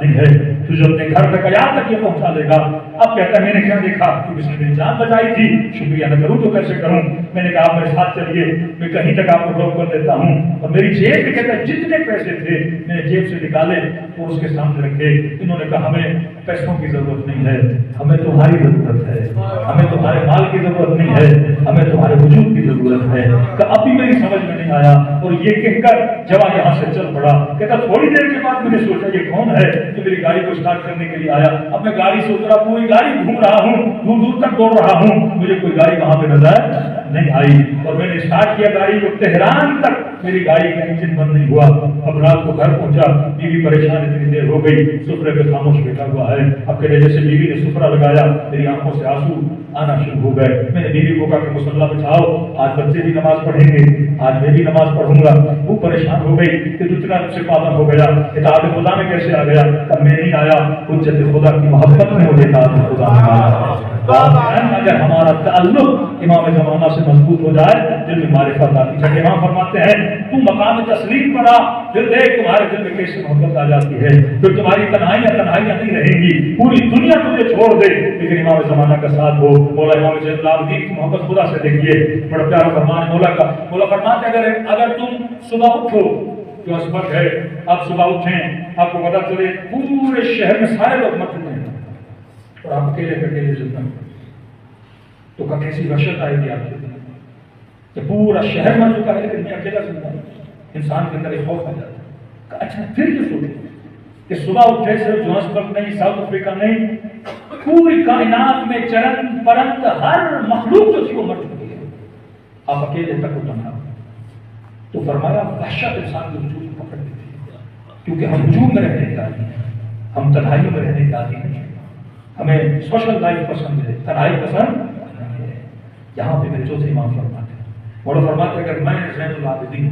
A: نہیں ہے، تجھے اپنے گھر تک یہاں تک یہ پہنچا دے گا۔ اب کہتا ہے میں نے کیا دیکھا کہ اس نے میری جان بچائی تھی، شکریہ نہ کروں تو کیسے کروں؟ میں نے کہا آپ میرے ساتھ چلیے، میں کہیں تک آپ کو ڈراپ کر دیتا ہوں۔ اور میری جیب میں کہتا ہے جتنے پیسے تھے میں نے جیب سے نکالے اور اس کے سامنے رکھے۔ انہوں نے کہا ہمیں پیسوں کی ضرورت نہیں ہے، ہمیں تمہاری ضرورت ہے، ہمیں تمہارے مال کی ضرورت نہیں ہے، ہمیں تمہارے وجود کی ضرورت ہے۔ کہ ابھی میری سمجھ میں نہیں آیا، اور یہ کہہ کر جوان یہاں سے چل پڑا۔ کہتا تھوڑی دیر کے بعد میں نے سوچا یہ کون ہے جو میری گاڑی کو اسٹارٹ کرنے کے لیے آیا؟ اب میں گاڑی سے اترا، پوری گاڑی گھوم رہا ہوں، دور دور تک دوڑ رہا ہوں، مجھے کوئی گاڑی وہاں پہ نظر نہیں آئی، اور میں نے اسٹارٹ کیا گاڑی کو تہران تک میری گاڑی کا انجن بند نہیں ہوا، اب رات کو گھر پہنچا، بیوی پریشان اتنی دیر ہو گئی، سفرے پہ خاموش بیٹھا ہوا ہے، اب کہتے جیسے بیوی نے سفرہ لگایا میری آنکھوں سے آنسو آنا شروع ہو گئے، میں نے بیوی کو کہا کہ مصلی بچھاؤ، آج بچے بھی نماز پڑھیں گے، آج میں بھی نماز پڑھوں گا۔ وہ پریشان ہو گئی کہ اتنا مجھ سے پابند ہو گیا، اطاعت خدا میں کیسے آ گیا؟ اب میں نہیں آیا، حجت خدا کی محبت میں مجھے اطاعت خدا میں آیا۔ اگر ہمارا تعلق امام زمانہ سے مضبوط ہو جائے دل میں معرفت آتی ہے۔ امام فرماتے ہیں تم مقام تسلیم پڑا، پھر دیکھ تمہارے دل میں کیسے محبت آ جاتی ہے، پھر تمہاری تنہائیاں نہیں رہیں گی، پوری دنیا تمہیں چھوڑ دے لیکن امام زمانہ کا ساتھ ہو۔ مولا امام زین العابدین کی محبت خدا سے دیکھیے، بڑا پیارا فرمان ہے مولا کا۔ مولا فرماتے ہیں اگر تم صبح اٹھو جو اسبق ہے، آپ صبح اٹھیں، آپ کو پتا چلے پورے شہر میں سارے لوگ مر چکے ہیں اور آپ اکیلے زندہ ہیں، تو کیسی وحشت آئے گی آپ کے دل میں کہ پورا شہر مر چکا ہے لیکن میں اکیلا زندہ ہوں۔ انسان کے اندر ایک خوف آ جاتا ہے کہ اچھا پھر یہ سوچے کہ صبح اٹھے صرف جوہانسبرگ نہیں، ساؤتھ افریقہ نہیں، پوری کائنات میں چرند پرند ہر مخلوق جو تھی وہ مر چکی ہے، آپ اکیلے تک تنہا۔ تو فرمایا وحشت انسان کے وجود کو پکڑ لیتی ہے، کیونکہ ہم ہجوم میں رہنے کے عادی ہیں، ہم تنہائیوں میں رہنے کے عادی نہیں ہیں، ہمیں سوشل لائف پسند ہے، تنہائی پسند نہیں ہے۔ یہاں پہ میرے چوتھے امام فرماتے ہیں، مولا فرماتے ہیں اگر میں زین العابدین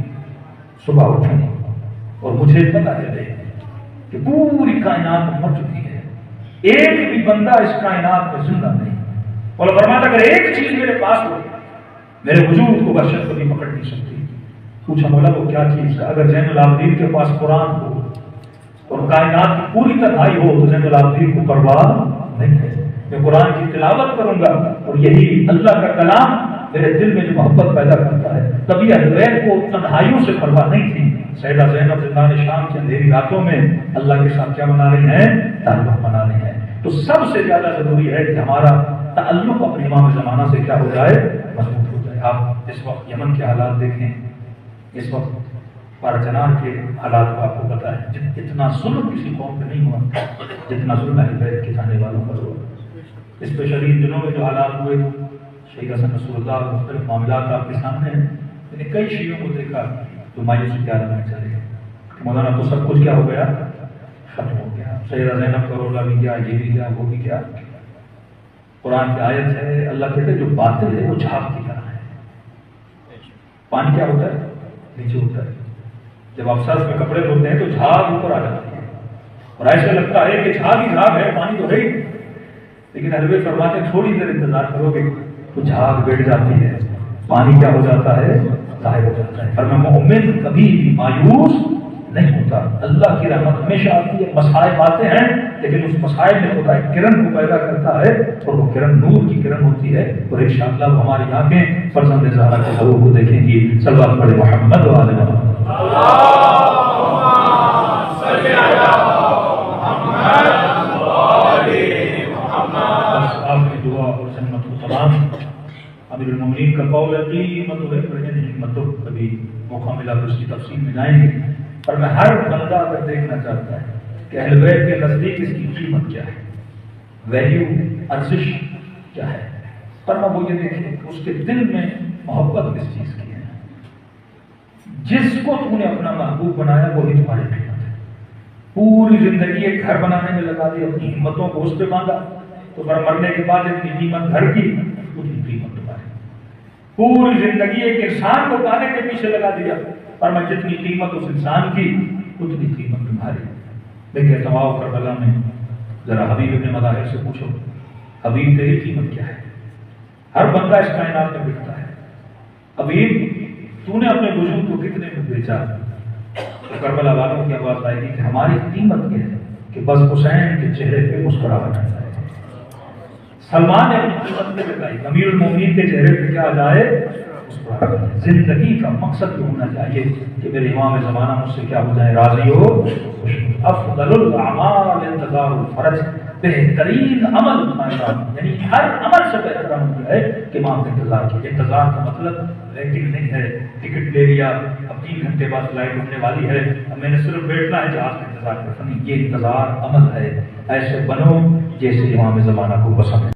A: صبح اٹھوں اور مجھے پتا چلے کہ پوری کائنات مر چکی ہے، ایک بھی بندہ اس کائنات میں زندہ نہیں، مولا فرماتا اگر ایک چیز میرے پاس ہو میرے وجود کو وحشت کبھی پکڑ نہیں سکتی۔ پوچھا مولا وہ کیا چیز ہے؟ اگر زین العابدین کے پاس قرآن ہو اور کائنات کی پوری تنہائی ہو تو زین العابدین کو پرواہ نہیں ہے، میں قرآن کی تلاوت کروں گا اور یہی اللہ کا کلام میرے دل میں جو محبت پیدا کرتا ہے۔ کبھی اہل بیت کو تنہائیوں سے پرواہ نہیں تھی، سیدہ زینب زندان شام کی اندھیری راتوں میں اللہ کے ساتھ کیا بنا رہی ہیں؟ تعلق بنا رہی ہیں۔ تو سب سے زیادہ ضروری ہے کہ ہمارا تعلق اپنے امام زمانہ سے کیا ہو جائے؟ مضبوط ہو جائے۔ آپ اس وقت یمن کے حالات دیکھیں، اس وقت پارچنار کے حالات کو آپ کو پتا ہے، اتنا ظلم کسی قوم پہ نہیں ہوا جتنا ظلم اہل بیت کے جانے والوں پر ہوا۔ اسپیشلی ان دنوں میں جو حالات ہوئے، شہید حسن رسول اللہ، مختلف معاملات آپ کے سامنے ہیں، میں نے کئی شیعوں کو دیکھا جو مایوسی کے عالم میں چلے گئے، مولانا تو سب کچھ کیا ہو گیا؟ ختم ہو گیا۔ سیدہ زینب کا رولا بھی کیا، یہ بھی کیا، وہ بھی کیا۔ قرآن کی آیت ہے، اللہ کہتے ہیں جو باطل ہے وہ جھاگ کی طرح ہے۔ پانی کیا ہوتا ہے؟ نیچے ہوتا ہے۔ جب آپ سرف میں کپڑے دھوتے ہیں تو جھاگ اوپر آ جاتی ہے اور ایسا لگتا ہے کہ جھاگ ہی جھاگ ہے، پانی تو ہے ہی، لیکن اہل بیت فرماتے ہیں تھوڑی دیر انتظار کرو گے تو جھاگ بیٹھ جاتی ہے، پانی کیا ہو جاتا ہے؟ ظاہر ہو جاتا ہے۔ اور میں مومن کبھی بھی مایوس نہیں ہوتا، اللہ کی رحمت ہمیشہ آتی ہے، مسائب آتے ہیں لیکن اس مسائب میں خدا ایک کرن کو پیدا کرتا ہے اور وہ کرن نور کی کرن ہوتی ہے اور انشاءاللہ وہ ہماری آنکھیں فرزند زہرا کے ضرور کو دیکھیں گی۔ صلوات پڑھے محمد و آل محمد۔ آپ کی دعا اور جنت کو تمام امیر المومنین کا قول ہے قیمت و حکمت، کبھی موقع ملا تو اس کی تفصیل میں جائیں گے، اور میں ہر بندہ اگر دیکھنا چاہتا ہے کہ اہل بیت کے نزدیک اس کی قیمت کیا ہے، ویلیو، ارزش کیا ہے، پر وہ یہ دیکھیں کہ اس کے دل میں محبت کس چیز کی ہے۔ جس کو تم نے اپنا محبوب بنایا وہی تمہاری قیمت ہے۔ پوری زندگی ایک گھر بنانے میں لگا دی، اپنی ہمتوں کو اس پہ باندھا، تو پر مرنے کے بعد اتنی قیمت گھر کی اتنی قیمت تمہاری۔ پوری زندگی ایک انسان کو پانے کے پیچھے لگا دیا، اور میں جتنی قیمت اس انسان کی اتنی قیمت تمہاری۔ دیکھیں تمام کربلا میں ذرا حبیب ابن مظاہر سے پوچھو، حبیب تیری قیمت کیا ہے؟ ہر بندہ اس کائنات میں بکتا ہے، حبیب تو نے اپنے وجود کو کتنے میں بیچا؟ تو کربلا والوں کی آواز آئے گی کہ ہماری قیمت یہ ہے کہ بس حسین کے چہرے پہ مسکراہٹ آ جائے۔ سلمان نے اپنی قیمت پہ بتائی، امیر المومنین کے چہرے پہ کیا آ جائے؟ مسکراہٹ۔ زندگی کا مقصد یہ ہونا چاہیے کہ میرے امام زمانہ مجھ سے کیا ہو جائے؟ راضی ہو، خوش ہو۔ افضل الاعمال انتظار الفرج، بہترین عمل یعنی ہر عمل سے بہتر عمل ہے کہ امام کا انتظار کیا۔ انتظار کا مطلب ویٹنگ نہیں ہے، ٹکٹ لے لیا اب 3 گھنٹے بعد فلائٹ اٹھنے والی ہے، اب میں نے صرف بیٹھنا ہے جہاز کا انتظار کرنا نہیں، یہ انتظار عمل ہے۔ ایسے بنو جیسے امام زمانہ کو پسند ہے۔